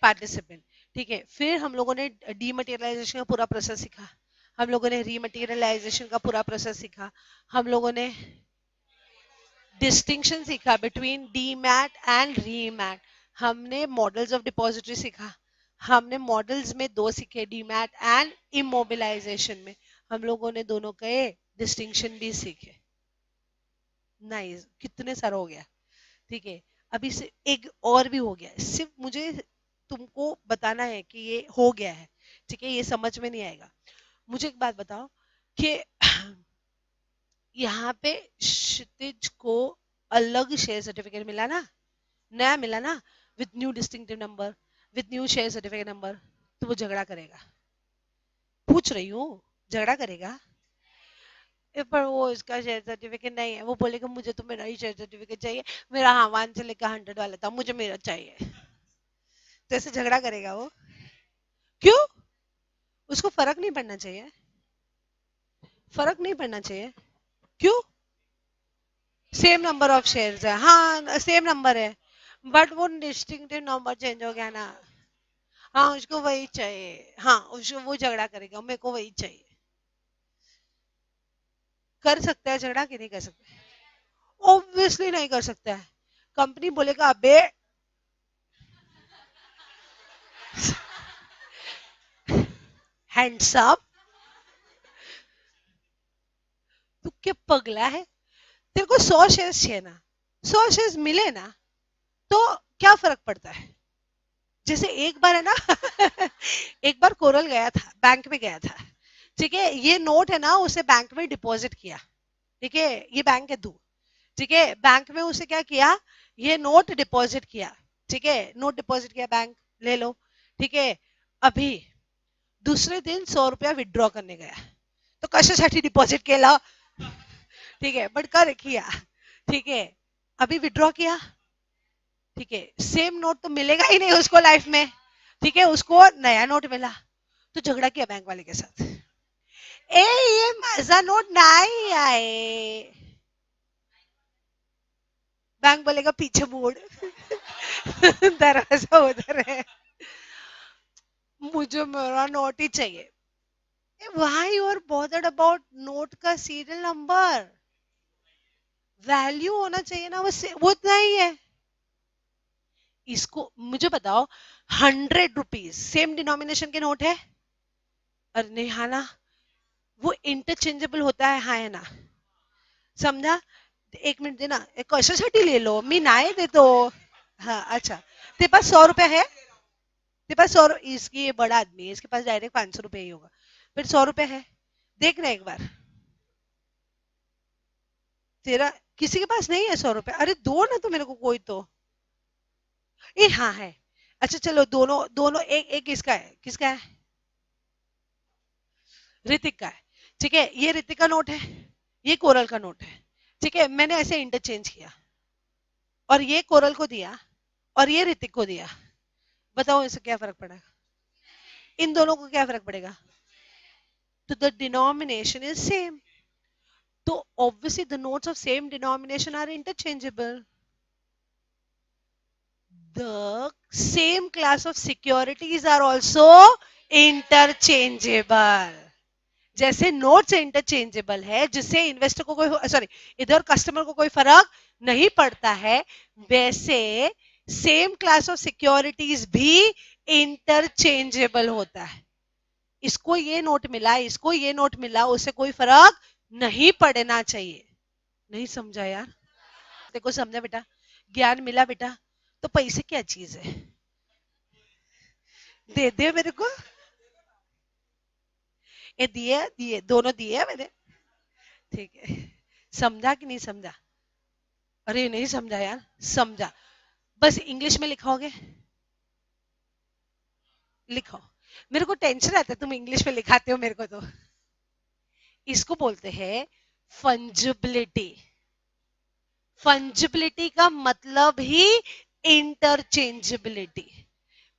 पार्टिसिपेंट। ठीक है, फिर हम लोगों ने डीमटेरियलाइजेशन का पूरा प्रोसेस सीखा, हम लोगों ने रीमटेरियलाइजेशन का पूरा प्रोसेस सीखा, हम लोगों ने डिस्टिंक्शन सीखा बिटवीन डीमैट एंड रीमैट, हमने मॉडल्स ऑफ डिपॉजिटरी सीखा, हमने मॉडल्स में दो सीखे, डीमैट एंड इमोबिलाइजेशन में हम लोगों ने दोनों के डिस्टिंक्शन भी सीखे। नाइस, कितने सारा हो गया। ठीक है, अभी से एक और भी हो गया, सिर्फ मुझे तुमको बताना है कि ये हो गया है। ठीक है, ये समझ में नहीं आएगा। मुझे एक बात बताओ कि यहाँ पे क्षितिज को अलग शेयर सर्टिफिकेट मिला ना, नया मिला ना, with new distinctive number, with new share certificate number, तो वो झगड़ा करेगा? पूछ रही हूँ, झगड़ा करेगा? पर वो इसका शेयर सर्टिफिकेट नहीं है, वो बोलेगा मुझे तो मेरा ही शेयर सर्टिफिकेट चाहिए, मेरा हाँ 1 से लेकर 100 वाला था, मुझे मेरा चाहिए। तो ऐसे झगड़ा करेगा वो। क्यों? उसको फर्क नहीं पड़ना चाहिए, फर्क नहीं पड़ना चाहिए। क्यों? सेम नंबर ऑफ शेयर्स है, हाँ सेम नंबर है, बट वो डिस्टिंक्टिव नंबर चेंज हो गया ना। हाँ उसको वही चाहिए, हाँ उसको वो झगड़ा करेगा, मेरे को वही चाहिए। कर सकता है झगड़ा कि नहीं कर सकता? ऑब्वियसली नहीं कर सकता है। कंपनी बोलेगा अबे हैंड्स अप, तू क्या पगला है? तेरे को 100 शेयर्स चाहिए ना, 100 शेयर्स मिले ना, तो क्या फर्क पड़ता है? जैसे एक बार है ना एक बार कोरल गया था, बैंक में गया था, ठीक है, ये नोट है ना उसे बैंक में डिपॉजिट किया, ठीक है, ये बैंक है तू, ठीक है, बैंक में उसे क्या किया, ये नोट डिपॉजिट किया, ठीक है, नोट डिपॉजिट किया बैंक, ले लो, ठीक है, अभी दुसरे दिन 100 रुपया विड्रॉ करने गया, तो कशासाठी डिपॉजिट केला, ठीक है, बट कर किया, ठीक है, अभी विड्रॉ किया, ठीक है, सेम नोट तो मिलेगा ही नहीं उसको लाइफ में, ठीक है, उसको नया नोट मिला, तो झगड़ा किया बैंक वाले के साथ, ए ये मजा नोट नहीं आए, बैंक बोलेगा पीछे मुड़ दरवाजा उधर है, मुझे मेरा नोट ही चाहिए। Why you are bothered about note का सीरियल नंबर? वैल्यू होना चाहिए ना, वो इतना ही है। इसको मुझे बताओ, 100 रुपीज सेम डिनोमिनेशन के नोट है? अरे नहीं, हाँ ना, वो इंटरचेंजेबल होता है, हाँ है ना, समझा? एक मिनट देना, कशासाठी ले लो, मी नाही देतो। हाँ अच्छा, तेरे पास 100 रुपया है, तेरे पास 100, इसकी ये बड़ा आदमी है, इसके पास डायरेक्ट 500 रुपया ही होगा, फिर 100 रुपया है, देख ना एक बार, तेरा किसी के पास नहीं है 100 रुपया, अरे दो ना तो मेरे को कोई तो, ये हाँ है, अच्छा चलो दोनों दोनों, एक एक किसका है, किसका है, ऋतिक का है, ठीक है, ये ऋतिक का नोट है, ये कोरल का नोट है, ठीक है, मैंने ऐसे इंटरचेंज किया, और ये कोरल को दिया, और ये ऋतिक को दिया, बताओ इससे क्या फर्क पड़ा, इन दोनों को क्या फर्क पड़ेगा? तो द डिनोमिनेशन इज सेम, तो obviously the notes of same denomination are interchangeable. The same class of securities are also interchangeable. जैसे नोट्स इंटरचेंजेबल है, जिससे इन्वेस्टर को कोई, सॉरी, इधर कस्टमर को कोई फर्क नहीं पड़ता है, वैसे सेम क्लास ऑफ सिक्योरिटीज भी इंटरचेंजेबल होता है। इसको ये नोट मिला, इसको ये नोट मिला, उससे कोई फर्क नहीं पड़ना चाहिए। नहीं समझा यार? देखो समझा बेटा, ज्ञान मिला बेटा, तो पैसे क्या चीज है, दे दे मेरे को, ये दिए दिए दोनों दिए मैंने, ठीक है, समझा कि नहीं समझा? अरे नहीं समझा यार, समझा, बस इंग्लिश में लिखोगे, लिखो, मेरे को टेंशन आता है तुम इंग्लिश में लिखाते हो मेरे को, तो इसको बोलते हैं फंजिबिलिटी। फंजिबिलिटी का मतलब ही इंटरचेंजेबिलिटी।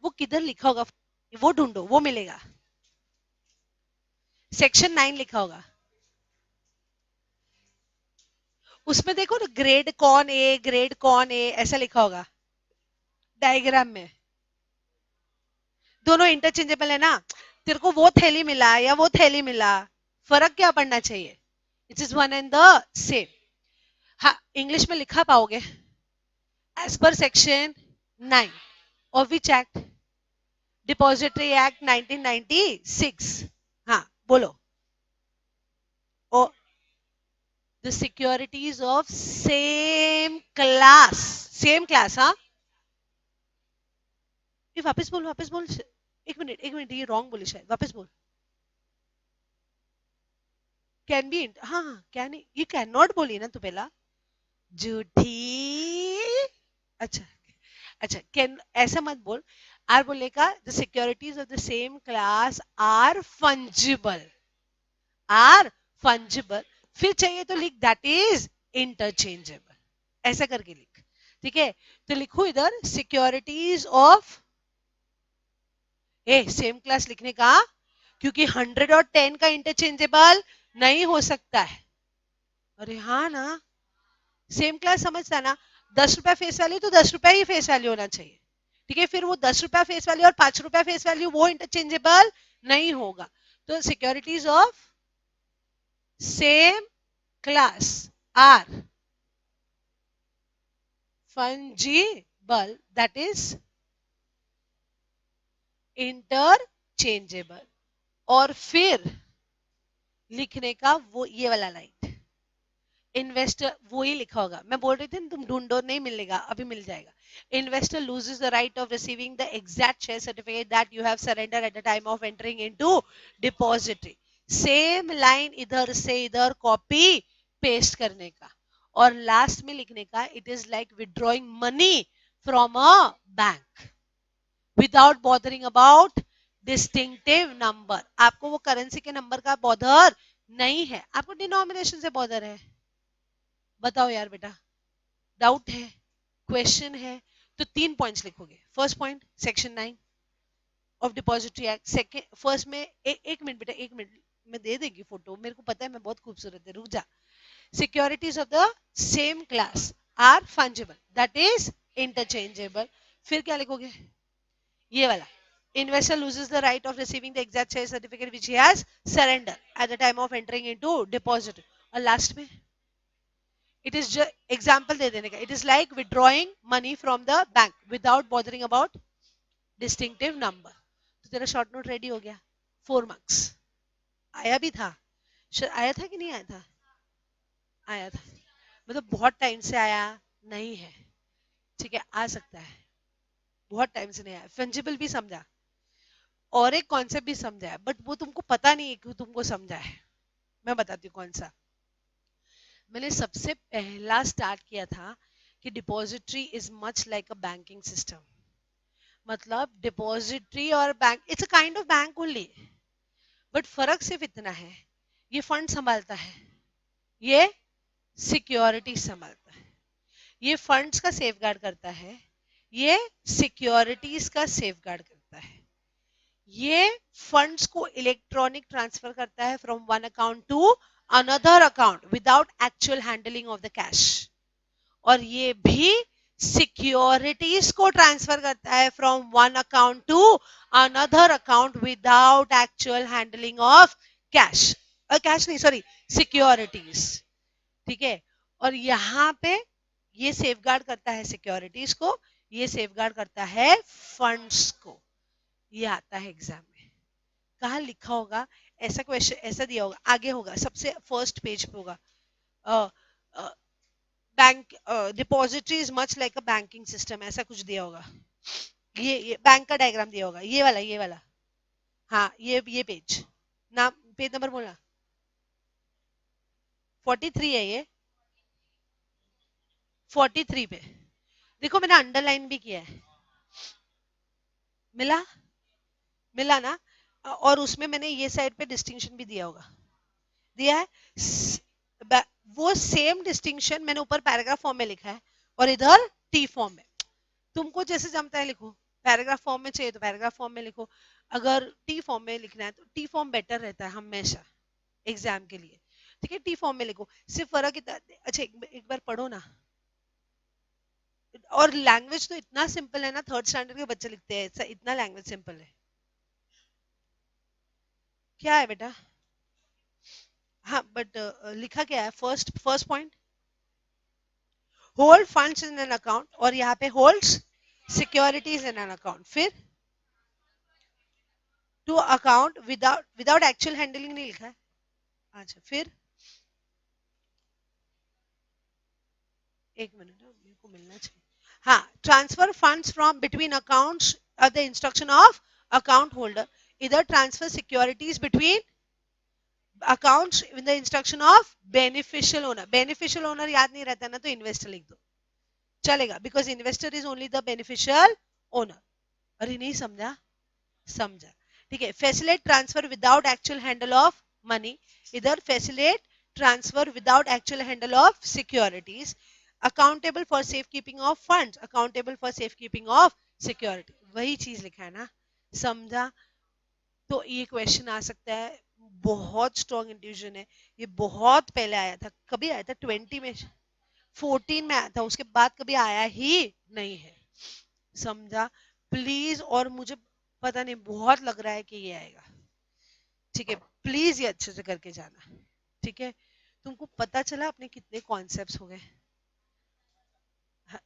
वो किधर लिखा होगा, वो ढूंढो, वो मिलेगा, सेक्शन 9 लिखा होगा, उसमें देखो ना, ग्रेड कौन ए, ग्रेड कौन ए, ऐसा लिखा होगा डायग्राम में, दोनों इंटरचेंजेबल है ना, तेरे को वो थैली मिला या वो थैली मिला, फर्क क्या पड़ना चाहिए, it is one and the same. हाँ इंग्लिश में लिखा पाओगे, as per section 9 of which act, depository act 1996, हाँ बोलो, oh the securities of same class, same class, हाँ, ये वापस बोल, वापस बोल, एक मिनट, ये रॉन्ग बोली शायद, वापस बोल, कैन बी, हाँ हाँ कैन, ये कैन नॉट बोली ना तू पहला, झूठी, अच्छा, अच्छा कैन ऐसा मत बोल, आर बोलेगा the securities of the same class are fungible, are fungible, फिर चाहिए तो लिख दैट इज इंटरचेंजेबल, ऐसा करके लिख, ठीक है। तो लिखो इधर सिक्योरिटीज ऑफ, सेम क्लास लिखने का, क्योंकि 100 और 10 का इंटरचेंजेबल नहीं हो सकता है। अरे हाँ ना, सेम क्लास समझता ना, 10 रुपया फेस वैल्यू तो 10 रुपया ही फेस वैल्यू होना चाहिए, ठीक है। फिर वो 10 रुपया फेस वैल्यू और 5 रुपया फेस वैल्यू वो इंटरचेंजेबल नहीं होगा। तो securities of same class are fungible, that is interchangeable. और फिर लिखने का वो ये वाला लाइन, इन्वेस्टर, वो ही लिखा होगा, मैं बोल रही थी ना तुम ढूंढो, नहीं मिलेगा, अभी मिल जाएगा। Investor loses the right of receiving the exact share certificate that you have surrender at the time of entering into depository. Same line इधर से इधर कॉपी पेस्ट करने का, और लास्ट में लिखने का it is like withdrawing money from a bank without bothering about distinctive number. आपको वो करेंसी के नंबर का बॉदर नहीं है, आपको डिनोमिनेशन से बॉदर है। बताओ यार बेटा, डाउट है, क्वेश्चन है, तो 3 पॉइंट्स लिखोगे। First point section 9 of depository act. Second, first में एक मिनट बेटा, एक मिनट में दे देगी फोटो, मेरे को पता है मैं बहुत खूबसूरत है, रुक जा। Securities of the same class are fungible, that is interchangeable. फिर क्या लिखोगे, ये वाला, investor loses the right of receiving the exact share certificate which he has surrendered at the time of entering into deposit। और last में it is just example दे देने का, it is like withdrawing money from the bank without bothering about distinctive number। तो तेरा short note ready हो गया, 4 marks. आया भी था, आया था कि नहीं आया था? आया था, मतलब बहुत टाइम से आया नहीं है, ठीक है, आ सकता है, बहुत टाइम से नहीं आया। फंजिबल भी समझा और एक कॉन्सेप्ट भी समझा है, बट वो तुमको पता नहीं है कि तुमको समझा है। मैं बताती हूँ कौन सा। मैंने सबसे पहला स्टार्ट किया था कि depository is much like a banking system, मतलब डिपॉजिटरी और bank it's a kind of bank only, but फर्क सिर्फ इतना है, ये फंड संभालता है, ये सिक्योरिटी संभालता है। ये फंड्स का सेफगार्ड करता है, ये सिक्योरिटीज का सेफगार्ड करता है। ये फंड्स को इलेक्ट्रॉनिक ट्रांसफर करता है from one account to another account without actual handling of the cash, और ये भी सिक्योरिटीज को ट्रांसफर करता है from one account to another account without actual handling of cash, cash नहीं सॉरी, सिक्योरिटीज, ठीक है। और यहाँ पे ये सेफगार्ड करता है सिक्योरिटीज को, ये सेफगार्ड करता है फंड्स को। ये आता है एग्जाम में, कहाँ लिखा होगा ऐसा क्वेश्चन, ऐसा दिया होगा, आगे होगा, सबसे फर्स्ट पेज पे होगा, bank depository is much like a banking system, ऐसा कुछ दिया होगा। ये बैंक का डायग्राम दिया होगा, ये वाला, ये वाला, हाँ ये पेज, नाम पेज नंबर बोलना, 43 है ये, 43 पे देखो, मैंने अंडरलाइन भी किया है, मिला, मिला ना। और उसमें मैंने ये साइड पे डिस्टिंक्शन भी दिया होगा, दिया है, वो सेम डिस्टिंक्शन मैंने ऊपर पैराग्राफ फॉर्म में लिखा है और इधर टी फॉर्म में, तुमको जैसे जमता है लिखो, पैराग्राफ फॉर्म में चाहिए तो पैराग्राफ फॉर्म में लिखो, अगर टी फॉर्म में लिखना है तो टी फॉर्म बेटर रहता है हमेशा एग्जाम के लिए, ठीक है, टी फॉर्म में लिखो। सिर्फ फर्क इतना, अच्छा एक बार पढ़ो ना, और लैंग्वेज तो इतना सिंपल है ना, थर्ड स्टैंडर्ड के बच्चे लिखते हैं, इतना लैंग्वेज सिंपल है। क्या है बेटा? हाँ बट लिखा क्या है, first point, hold funds in an account, और यहाँ पे holds securities in an account, फिर to account without actual handling नहीं लिखा है, अच्छा फिर एक मिनट मेरे को मिलना चाहिए, हाँ, transfer funds from between accounts at the instruction of account holder, either transfer securities between accounts with the instruction of beneficial owner। beneficial owner याद नहीं रहता ना तो investor लिख दो, चलेगा, because investor is only the beneficial owner। अरे नहीं समझा, समझा, ठीक है। facilitate transfer without actual handle of money, इधर facilitate transfer without actual handle of securities, accountable for safekeeping of funds, accountable for safekeeping of security. वही चीज लिखा है ना, समझा? तो ये क्वेश्चन आ सकता है, बहुत स्ट्रॉन्ग इंट्यूजन है ये, बहुत पहले आया था, कभी आया था 20 में, 14 में आया था, उसके बाद कभी आया ही नहीं है, समझा? प्लीज, और मुझे पता नहीं बहुत लग रहा है कि ये आएगा, ठीक है? प्लीज ये अच्छे से करके जाना, ठीक है? तुमको पता चला अपने कितने कॉन्सेप्ट्स हो गए,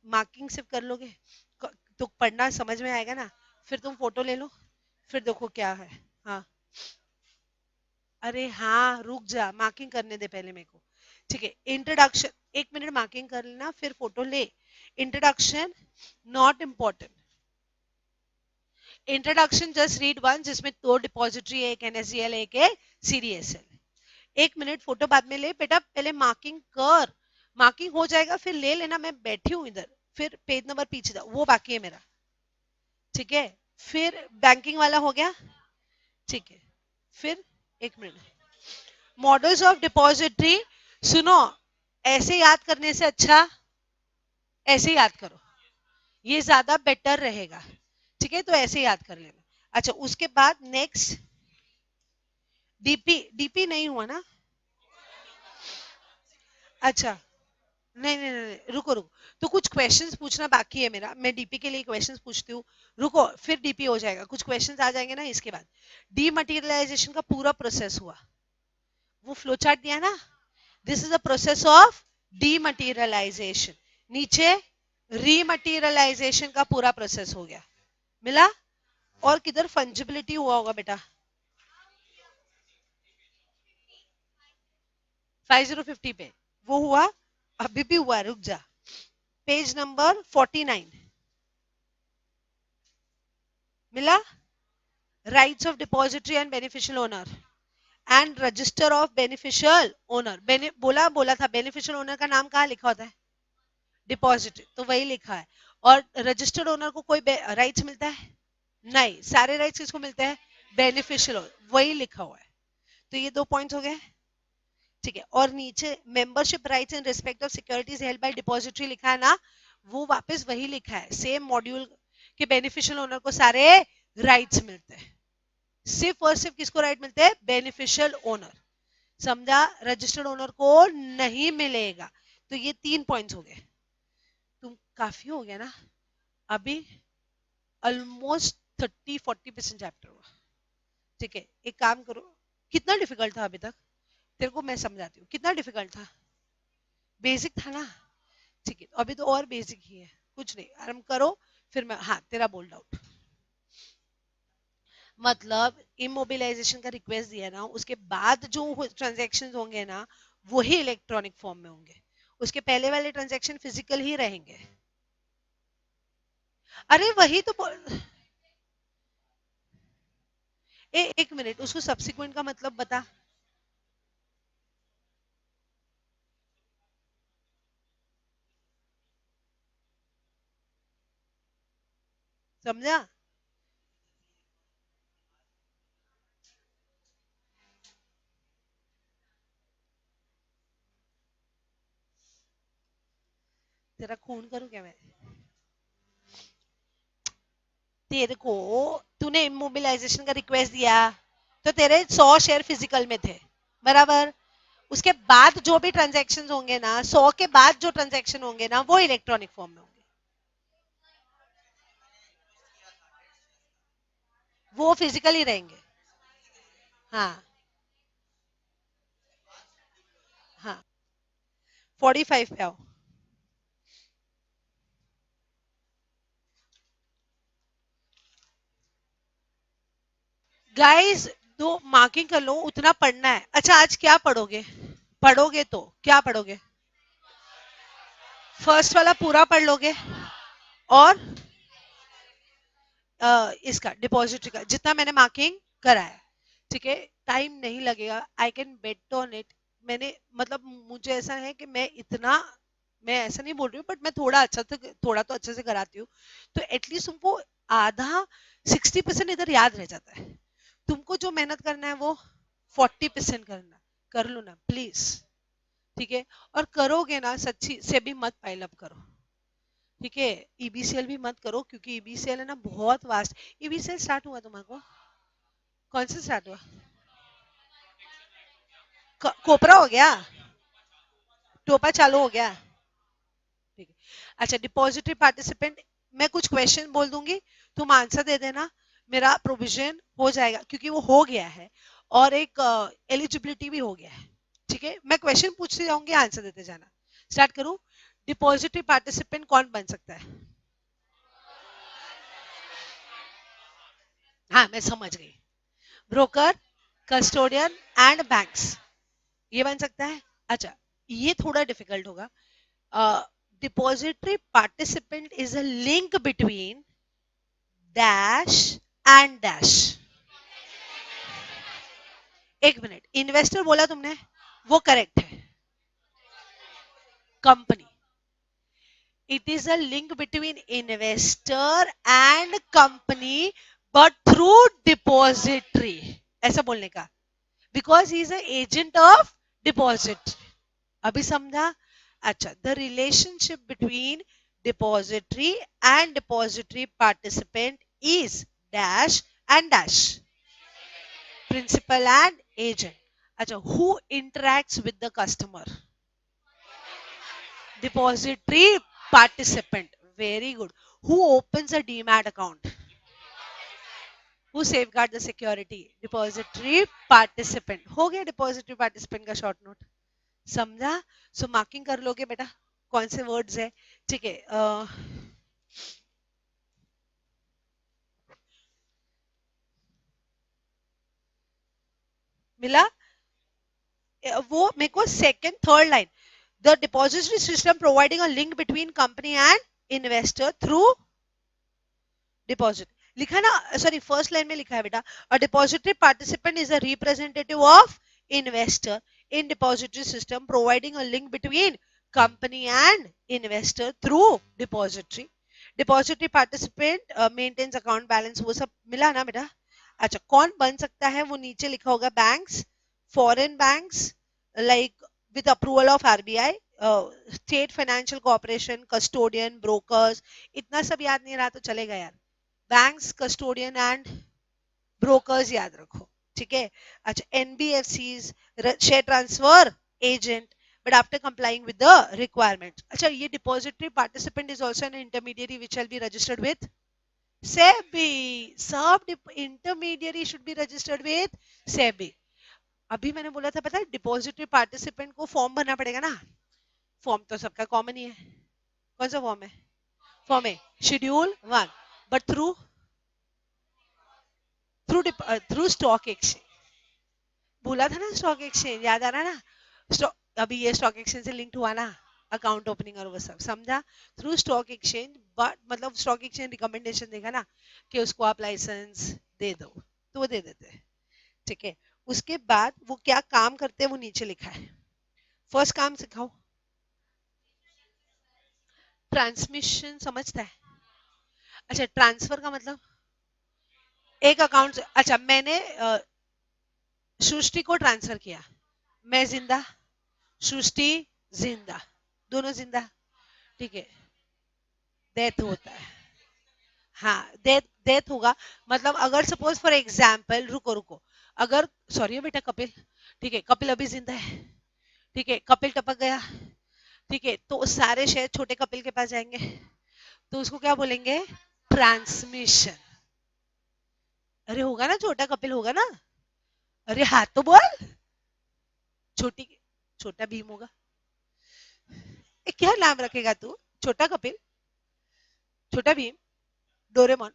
मार्किंग सिर्फ कर लोगे तो पढ़ना समझ में आएगा ना, फिर तुम फोटो ले लो, फिर देखो क्या है। हाँ, अरे हाँ, रुक जा, मार्किंग करने दे पहले मेरे को, ठीक है? इंट्रोडक्शन, 1 मिनट मार्किंग कर लेना, फिर फोटो ले। Introduction not important, introduction just read one, जिसमें 2 डिपॉजिटरी है, एक एनएसडीएल एक है सीडीएसएल। 1 मिनट फोटो बाद में ले बेटा, पहले मार्किंग कर, मार्किंग हो जाएगा फिर ले लेना, मैं बैठी हूं इधर, फिर पेज नंबर पीछे जा, वो बाकी है मेरा, ठीक है? फिर बैंकिंग वाला हो गया, ठीक है? फिर 1 मिनट, मॉडल्स ऑफ डिपॉजिटरी, सुनो, ऐसे याद करने से अच्छा ऐसे याद करो, ये ज्यादा बेटर रहेगा, ठीक है? तो ऐसे याद कर लेना। अच्छा, उसके बाद नेक्स्ट डीपी, डीपी नहीं हुआ ना? अच्छा, नहीं नहीं नहीं, रुको रुको, तो कुछ क्वेश्चंस पूछना बाकी है मेरा, मैं डीपी के लिए क्वेश्चंस पूछती हूँ, रुको, फिर डीपी हो जाएगा, कुछ क्वेश्चंस आ जाएंगे ना इसके बाद। डीमटेरियलाइजेशन का पूरा प्रोसेस हुआ, वो फ्लो चार्ट दिया ना, this is the process of dematerialisation, नीचे रीमटेरियलाइजेशन का पूरा प्रोसेस हो गया, मिला? और किधर फंजिबिलिटी हुआ होगा बेटा? 5050 पे वो हुआ, अभी भी हुआ, रुक जा, पेज नंबर 49 मिला? Rights of depository and beneficial owner and register of beneficial owner, बोला था बेनिफिशियल ओनर का नाम कहाँ लिखा होता है? डिपॉजिटरी, तो वही लिखा है। और रजिस्टर्ड ओनर को कोई राइट्स मिलता है? नहीं, सारे राइट्स किसको मिलते हैं? बेनिफिशियल ओनर, वही लिखा हुआ है। तो ये 2 पॉइंट्स हो गए, ठीक है? और नीचे membership rights in respect of securities held by depository लिखा है ना, वो वापस वही लिखा है, सेम मॉड्यूल के बेनिफिशियल ओनर को सारे राइट्स मिलते हैं, सिर्फ और सिर्फ किसको राइट मिलते हैं? बेनिफिशियल ओनर, समझा? रजिस्टर्ड ओनर को नहीं मिलेगा। तो ये 3 पॉइंट्स हो गए, तुम काफी हो गया ना, अभी ऑलमोस्ट 30-40% चैप्टर हुआ, ठीक है? एक काम करो, कितना डिफिकल्ट था अभी तक? तेरे को मैं समझाती हूँ, कितना डिफिकल्ट था? बेसिक था ना, ठीक है? तो अभी तो और बेसिक ही है, कुछ नहीं, आराम करो, फिर मैं, हाँ, तेरा बोल्ड आउट, मतलब इमोबिलाइजेशन का रिक्वेस्ट दिया ना, उसके बाद जो ट्रांजैक्शंस होंगे ना, वही इलेक्ट्रॉनिक फॉर्म में होंगे, उसके पहले वाले ट्रांजैक्शन फिजिकल ही रहेंगे। अरे वही तो एक मिनट, उसको सब्सिक्वेंट का मतलब बता, समझा? तेरा खून करूं क्या मैं? तेरे को, तूने इमोबिलाइजेशन का रिक्वेस्ट दिया तो तेरे 100 शेयर फिजिकल में थे, बराबर? उसके बाद जो भी ट्रांजैक्शन होंगे ना, 100 के बाद जो ट्रांजैक्शन होंगे ना, वो इलेक्ट्रॉनिक फॉर्म में होंगे, वो फिजिकल ही रहेंगे। हाँ हाँ, 45 पे आओ। गाइस, दो मार्किंग कर लो, उतना पढ़ना है। अच्छा, आज क्या पढ़ोगे? पढ़ोगे तो क्या पढ़ोगे? फर्स्ट वाला पूरा पढ़ लोगे, और इसका डिपॉजिटरी का जितना मैंने मार्किंग करा है, ठीक है? टाइम नहीं लगेगा, I can bet on it. मैंने, मतलब मुझे ऐसा है कि मैं ऐसा नहीं बोल रही हूँ, बट मैं थोड़ा तो अच्छे से कराती हूँ, तो एटलीस्ट तुमको आधा 60% इधर याद रह जाता है। तुमको जो मेहनत करना है वो 40% करना, कर लो ना प्लीज। ठीक है, और करोगे ना सच्ची से भी मत पाइल अप करो, ठीक है, ईबीसीएल भी मत करो क्योंकि ईबीसीएल है ना बहुत वास्ट। ईबीसीएल स्टार्ट हुआ तुम्हारे को, कौन से स्टार्ट हुआ? कोपरा हो गया, टोपा चालू हो गया, ठीक है। अच्छा, डिपॉजिटरी पार्टिसिपेंट, मैं कुछ क्वेश्चन बोल दूंगी, तुम आंसर दे देना, मेरा प्रोविजन हो जाएगा क्योंकि वो हो गया है और एक एलिजिबिलिटी भी हो गया है, ठीक है। मैं क्वेश्चन पूछते जाऊंगी, आंसर देते जाना। स्टार्ट करूं? डिपॉजिटरी पार्टिसिपेंट कौन बन सकता है? हाँ मैं समझ गई, ब्रोकर, कस्टोडियन एंड बैंक्स, ये बन सकता है। अच्छा, ये थोड़ा डिफिकल्ट होगा। Depository participant is a link between dash and dash. एक मिनट, इन्वेस्टर बोला तुमने, वो करेक्ट है। Company, it is a link between investor and company but through depository, ऐसा बोलने का, because he is an agent of deposit। अभी समझा? अच्छा, the relationship between depository and depository participant is dash and dash, principal and agent। अच्छा, who interacts with the customer? Depository participant, very good। Who opens a demat account? Who safeguard the security? Depository participant। हो गया depository participant का short note, समझा? सो marking कर लोगे बेटा कौन से वर्ड्स है, ठीक है। मिला? वो मेरे को second third line, the depository system providing a link between company and investor through deposit, लिखा ना, सॉरी फर्स्ट लाइन में लिखा है बेटा, a depository participant is a representative of investor in depository system providing a link between company and investor through depository. Depository participant maintains account balance, वो सब मिला ना बेटा? अच्छा, कौन बन सकता है? वो नीचे लिखा होगा, banks, foreign banks like with approval of RBI, state financial corporation, custodian, brokers. इतना सब याद नहीं रहा तो चलेगा यार, बैंक्स, कस्टोडियन एंड ब्रोकर्स याद रखो, ठीक है। अच्छा, NBFCs, share transfer agent but after complying with the requirement। अच्छा, ये depository participant is also an intermediary which shall be registered with SEBI। सब intermediary should be registered with SEBI। अभी मैंने बोला था पता है, डिपॉजिटरी पार्टिसिपेंट को फॉर्म भरना पड़ेगा ना, फॉर्म तो सबका कॉमन ही है, कौन सा फॉर्म है? फॉर्म है schedule 1, but through through through stock exchange, बोला था ना स्टॉक एक्सचेंज, याद आ रहा ना? स्टॉक, अभी ये स्टॉक एक्सचेंज से लिंक्ड हुआ ना, अकाउंट ओपनिंग और वो सब, समझा? थ्रू स्टॉक एक्सचेंज, बट मतलब स्टॉक एक्सचेंज रिकमेंडेशन देगा ना कि उसको आप लाइसेंस दे दो, तो वो दे देते हैं, ठीक है। उसके बाद वो क्या काम करते हैं वो नीचे लिखा है, फर्स्ट काम सिखाओ। ट्रांसमिशन समझता है? अच्छा, ट्रांसफर का मतलब एक अकाउंट से, अच्छा मैंने सृष्टि को ट्रांसफर किया, मैं जिंदा, सृष्टि जिंदा, दोनों जिंदा, ठीक है, डेथ होता है, हाँ डेथ, डेथ होगा। मतलब अगर सपोज फॉर एग्जाम्पल, रुको रुको, अगर, सॉरी बेटा कपिल, ठीक है, कपिल अभी जिंदा है, ठीक है, कपिल टपक गया, ठीक है, तो सारे शेयर छोटे कपिल के पास जाएंगे, तो उसको क्या बोलेंगे? ट्रांसमिशन। अरे होगा ना, छोटा कपिल होगा ना, अरे हाथ तो बोल, छोटी, छोटा भीम होगा। क्या नाम रखेगा तू? छोटा कपिल, छोटा भीम, डोरेमोन,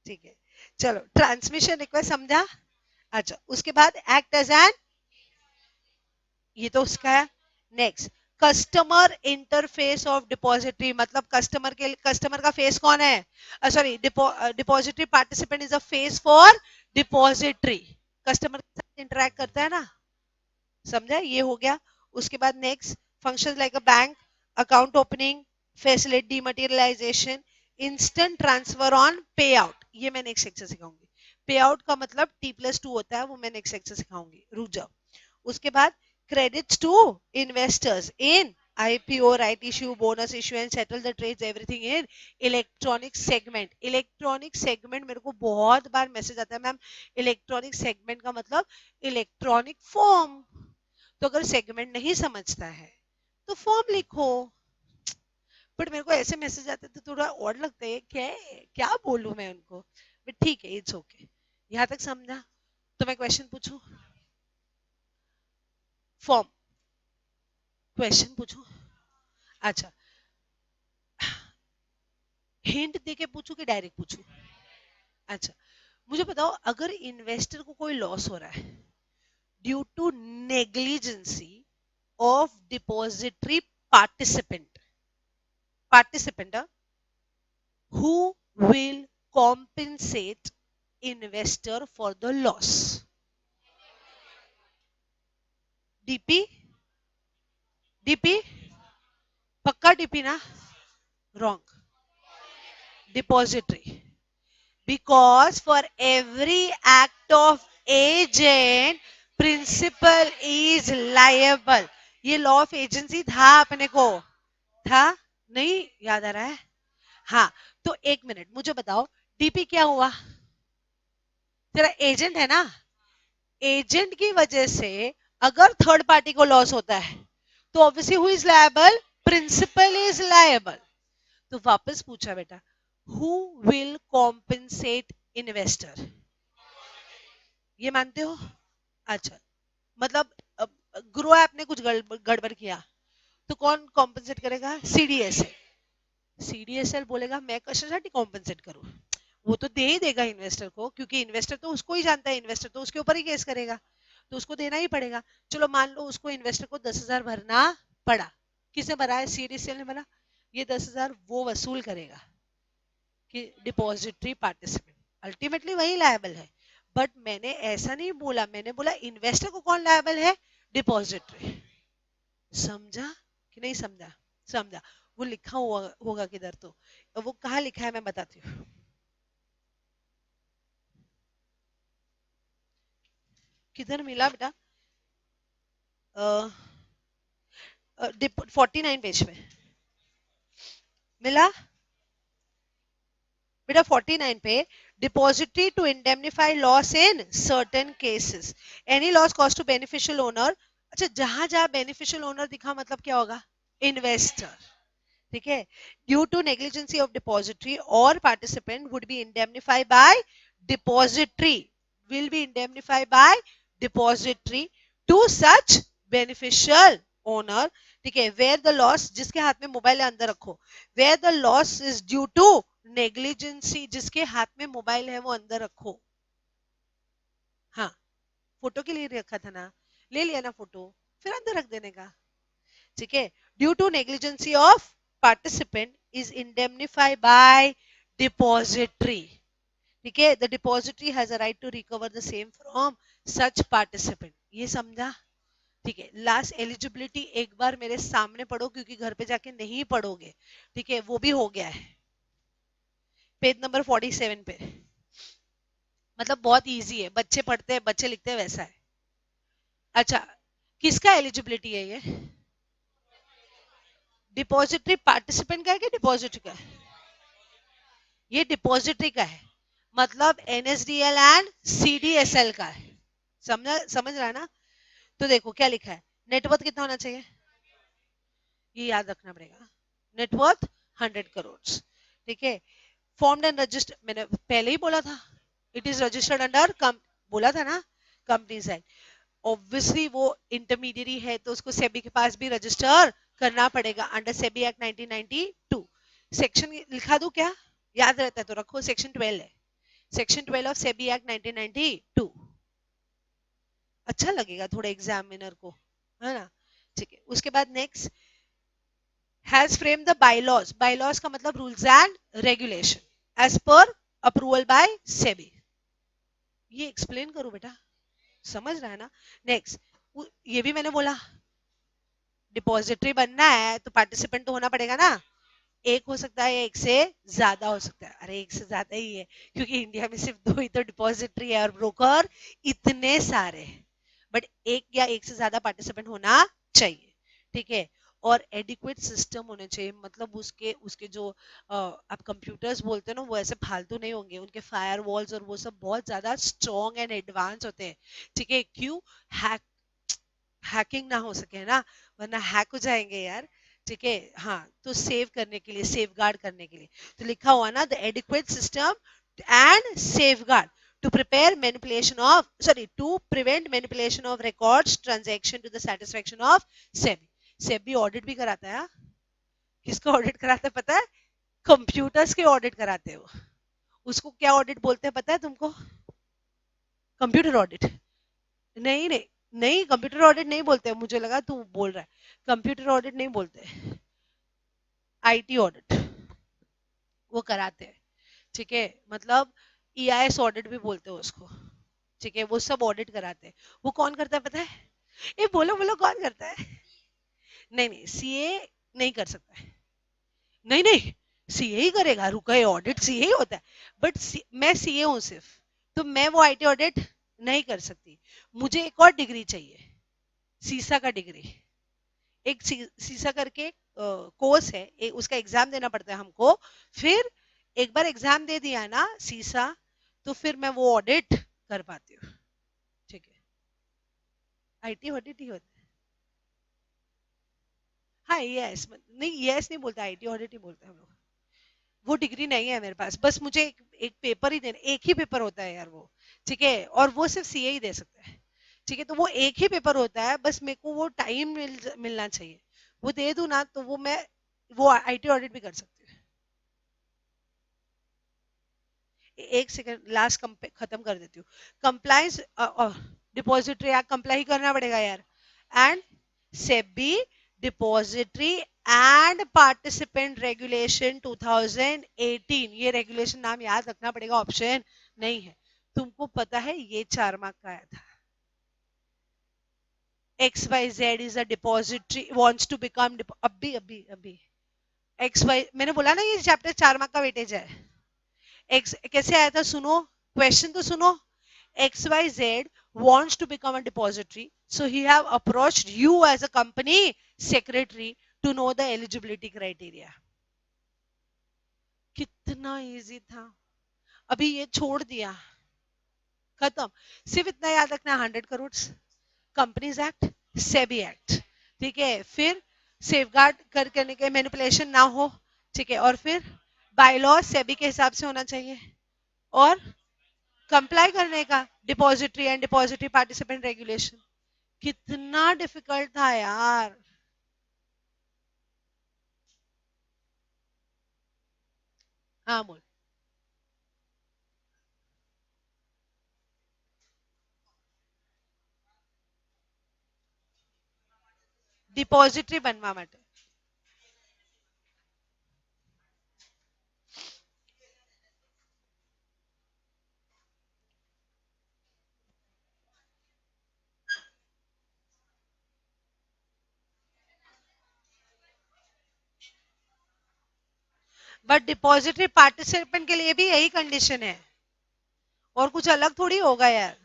ठीक है। चलो, ट्रांसमिशन रिक्वेस्ट समझा? अच्छा, उसके बाद एक्ट एज एन, ये तो उसका है। Next, customer interface of depository, मतलब कस्टमर के, कस्टमर का फेस कौन है? Sorry, depository participant is a face for depository, customer के साथ इंटरेक्ट करता है ना, समझा? ये हो गया। उसके बाद next, functions like a bank account opening, facility dematerialisation, instant transfer on पे आउट, ये मैं नेक्स्ट सेक्शन सिखाऊंगी। पे आउट का मतलब T+2 होता है, वो मैं नेक्स्ट सेक्शन सिखाऊंगी, रुक जाओ। उसके बाद credits to investors in IPO, right issue, bonus issue and settle the trades, everything in electronic segment. Electronic segment मेरे को बहुत बार मैसेज आता है मैम इलेक्ट्रॉनिक सेगमेंट का मतलब इलेक्ट्रॉनिक फॉर्म. तो अगर सेगमेंट नहीं समझता है तो फॉर्म लिखो. बट मेरे को ऐसे मैसेज आते तो थोड़ा और लगता है क्या बोलूं मैं उनको. बट ठीक है, इट्स ओके. यहाँ तक समझा? तो मैं क्वेश्चन पूछूं? फॉर्म क्वेश्चन पूछूं? अच्छा, हिंट देके पूछूं कि डायरेक्ट पूछूं? अच्छा, मुझे बताओ अगर इन्वेस्टर को कोई लॉस हो रहा है due to negligence of depository participant who will compensate investor for the loss? DP? पक्का डीपी ना? Wrong. Depository. Because for every act of agent, principal is liable. ये लॉ ऑफ एजेंसी था अपने को? था? नहीं याद आ रहा है? हाँ, तो एक मिनट मुझे बताओ डीपी क्या हुआ? तेरा एजेंट है ना? एजेंट की वजह से अगर थर्ड पार्टी को लॉस होता है तो obviously who is liable? Principal is liable. तो वापस पूछा बेटा, हु विल कॉम्पेंसेट इन्वेस्टर? ये मानते हो? अच्छा, मतलब ग्रो ऐप ने कुछ गड़बड़ किया तो कौन कॉम्पेंसेट करेगा? सीडीएसएल. सीडीएसएल बोलेगा मैं कशासाठी कॉम्पेंसेट करूं? वो तो दे ही देगा इन्वेस्टर को, क्योंकि इन्वेस्टर तो उसको ही जानता है, इन्वेस्टर तो उसके ऊपर ही केस करेगा, तो उसको देना ही पड़ेगा. चलो मान लो उसको इन्वेस्टर को 10,000 भरना पड़ा. किसने भरा है? सीडीएसएल ने भरा. ये 10,000 वो वसूल करेगा कि डिपॉजिटरी पार्टिसिपेंट. अल्टीमेटली वही लायबल है. बट मैंने ऐसा नहीं बोला, मैंने बोला इन्वेस्टर को कौन लायबल है? डिपॉजिटरी. समझा कि नहीं समझा? समझा. वो लिखा हुआ होगा किधर, तो वो कहाँ लिखा है मैं बताती हूँ. किधर मिला बेटा? 49 पेज में मिला बेटा. 49 पे depository to indemnify loss in certain cases, any loss cost to beneficial owner. अच्छा, जहां जहां बेनिफिशियल ओनर दिखा मतलब क्या होगा? इन्वेस्टर. ठीक है. Due to negligence of depository और participant would be indemnify by depository, will be indemnify by depository to such beneficial owner. ठीक है. वेयर द लॉस, जिसके हाथ में मोबाइल है अंदर रखो, where the loss is due to negligence, जिसके हाथ में मोबाइल है वो अंदर रखो. हाँ, फोटो के लिए रखा था ना, ले लिया ना फोटो, फिर अंदर रख देने का. ठीक है. Due to negligence of participant is indemnify by depository. ठीक है. The depository has a right to recover the same from such participant. ये समझा? ठीक है. लास्ट एलिजिबिलिटी एक बार मेरे सामने पढ़ो, क्योंकि घर पे जाके नहीं पढ़ोगे. ठीक है. वो भी हो गया है पेज नंबर 47 पे. मतलब बहुत इजी है, बच्चे पढ़ते हैं बच्चे लिखते हैं वैसा है. अच्छा, किसका एलिजिबिलिटी है ये? डिपॉजिटरी पार्टिसिपेंट का है कि डिपॉजिटरी का है? ये डिपॉजिटरी का है, मतलब एनएसडीएल एंड सीडीएसएल का है. समझ रहा है ना? तो देखो क्या लिखा है. नेटवर्थ कितना होना चाहिए? ये याद रखना पड़ेगा. नेटवर्थ 100 करोड़. ठीक है. फॉर्म्ड एंड रजिस्टर्ड, मैंने पहले ही बोला था. इट इज रजिस्टर्ड अंडर बोला था ना, कंपनीज एक्ट. ऑब्वियसली वो इंटरमीडियरी है तो उसको सेबी के पास भी रजिस्टर करना पड़ेगा अंडर सेबी एक्ट 1992. सेक्शन लिखा दूं क्या? याद रहता है तो रखो. सेक्शन 12 है. Section 12 of SEBI act 1992. अच्छा लगेगा थोड़ा एग्जामिनर को, है ना? ठीक है. उसके बाद next, has frame the bylaws. Bylaws का मतलब rules and regulation as per approval by SEBI. ये एक्सप्लेन करूं बेटा? समझ रहा है ना? नेक्स्ट, ये भी मैंने बोला डिपॉजिटरी बनना है तो पार्टिसिपेंट तो होना पड़ेगा ना. एक हो सकता है, एक से ज्यादा हो सकता है. अरे एक से ज्यादा ही है, क्योंकि इंडिया में सिर्फ 2 ही तो डिपॉजिटरी है और ब्रोकर इतने सारे. बट एक या एक से ज्यादा पार्टिसिपेंट होना चाहिए, ठीक है। और एडिक्वेट सिस्टम होने चाहिए, मतलब उसके उसके जो आप कंप्यूटर्स बोलते हैं ना, वो ऐसे फालतू नहीं होंगे, उनके फायर वॉल्स और वो सब बहुत ज्यादा स्ट्रॉन्ग एंड एडवांस होते हैं, ठीक है। क्यों? हैक हैकिंग ना हो सके ना, वरना हैक हो जाएंगे यार, ठीक है। हाँ, तो सेव करने के लिए, सेफ गार्ड करने के लिए, तो लिखा हुआ ना, the adequate system and safe guard to prepare manipulation of sorry to prevent manipulation of records transaction to the satisfaction of SEBI। SEBI audit भी कराता है, हाँ? किसका ऑडिट कराता है पता है? कंप्यूटर्स के ऑडिट कराते हैं वो। उसको क्या ऑडिट बोलते हैं पता है तुमको? Computer audit. नहीं नहीं, नहीं कंप्यूटर ऑडिट नहीं बोलते, मुझे लगा तू बोल रहा है। कंप्यूटर ऑडिट नहीं बोलते, आईटी ऑडिट वो कराते हैं, ठीक है। मतलब ईआईएस ऑडिट भी बोलते हैं उसको, ठीक है। वो सब ऑडिट कराते हैं। वो कौन करता है पता है? ये बोलो बोलो, कौन करता है? नहीं नहीं, सीए नहीं कर सकता है। नहीं नहीं, सीए ही करेगा, रुका है, ऑडिट सीए ही होता है। बट मैं सीए हूं सिर्फ, तो मैं वो आईटी ऑडिट नहीं कर सकती। मुझे एक और डिग्री चाहिए, सीसा का डिग्री। एक सीसा करके कोर्स है, उसका एग्जाम देना पड़ता है हमको। फिर एक बार एग्जाम दे दिया ना सीसा, तो फिर मैं वो ऑडिट कर पाती हूँ, ठीक है। आईटी ऑडिट ही होता है। हाँ यस, नहीं यस नहीं बोलते, आईटी ऑडिट ही बोलते हैं हम लोग। वो डिग्री नहीं है मेरे पास, बस मुझे एक पेपर ही देना, एक ही पेपर होता है यार वो, ठीक है। और वो सिर्फ सीए ही दे सकता है, ठीक है। तो वो एक ही पेपर होता है, बस मेरे को वो टाइम मिलना चाहिए। वो दे दूं ना तो वो मैं वो आईटी ऑडिट भी कर सकती हूँ। एक सेकंड, लास्ट खत्म कर देती हूँ। कंप्लायंस डिपॉजिटरी एक्ट कंप्लाई करना पड़ेगा यार। And SEBI depository and participant regulation 2018, ये रेगुलेशन नाम याद रखना पड़ेगा, ऑप्शन नहीं है। तुमको पता है ये 4 मार्क का आया था। XYZ is a depository wants to become अभी अभी अभी XY, मैंने बोला ना ये चैप्टर 4 मार्क का वेटेज है। X कैसे आया था सुनो, क्वेश्चन तो सुनो। XYZ wants to become a depository, so he have approached you as a company secretary to know the eligibility criteria। कितना इजी था, अभी ये छोड़ दिया, खत्म। सिर्फ इतना याद रखना, 100 crore, companies act, SEBI act, ठीक है। फिर सेफगार्ड करने के मैनिपुलेशन ना हो, ठीक है। और फिर बायलॉ सेबी के हिसाब से होना चाहिए, और कंप्लाई करने का depository and depository participant regulation. कितना डिफिकल्ट था यार। हाँ बोल। डिपॉजिटरी बनवा માટે बट डिपॉजिटरी पार्टिसिपेंट के लिए भी यही कंडीशन है, और कुछ अलग थोड़ी होगा यार।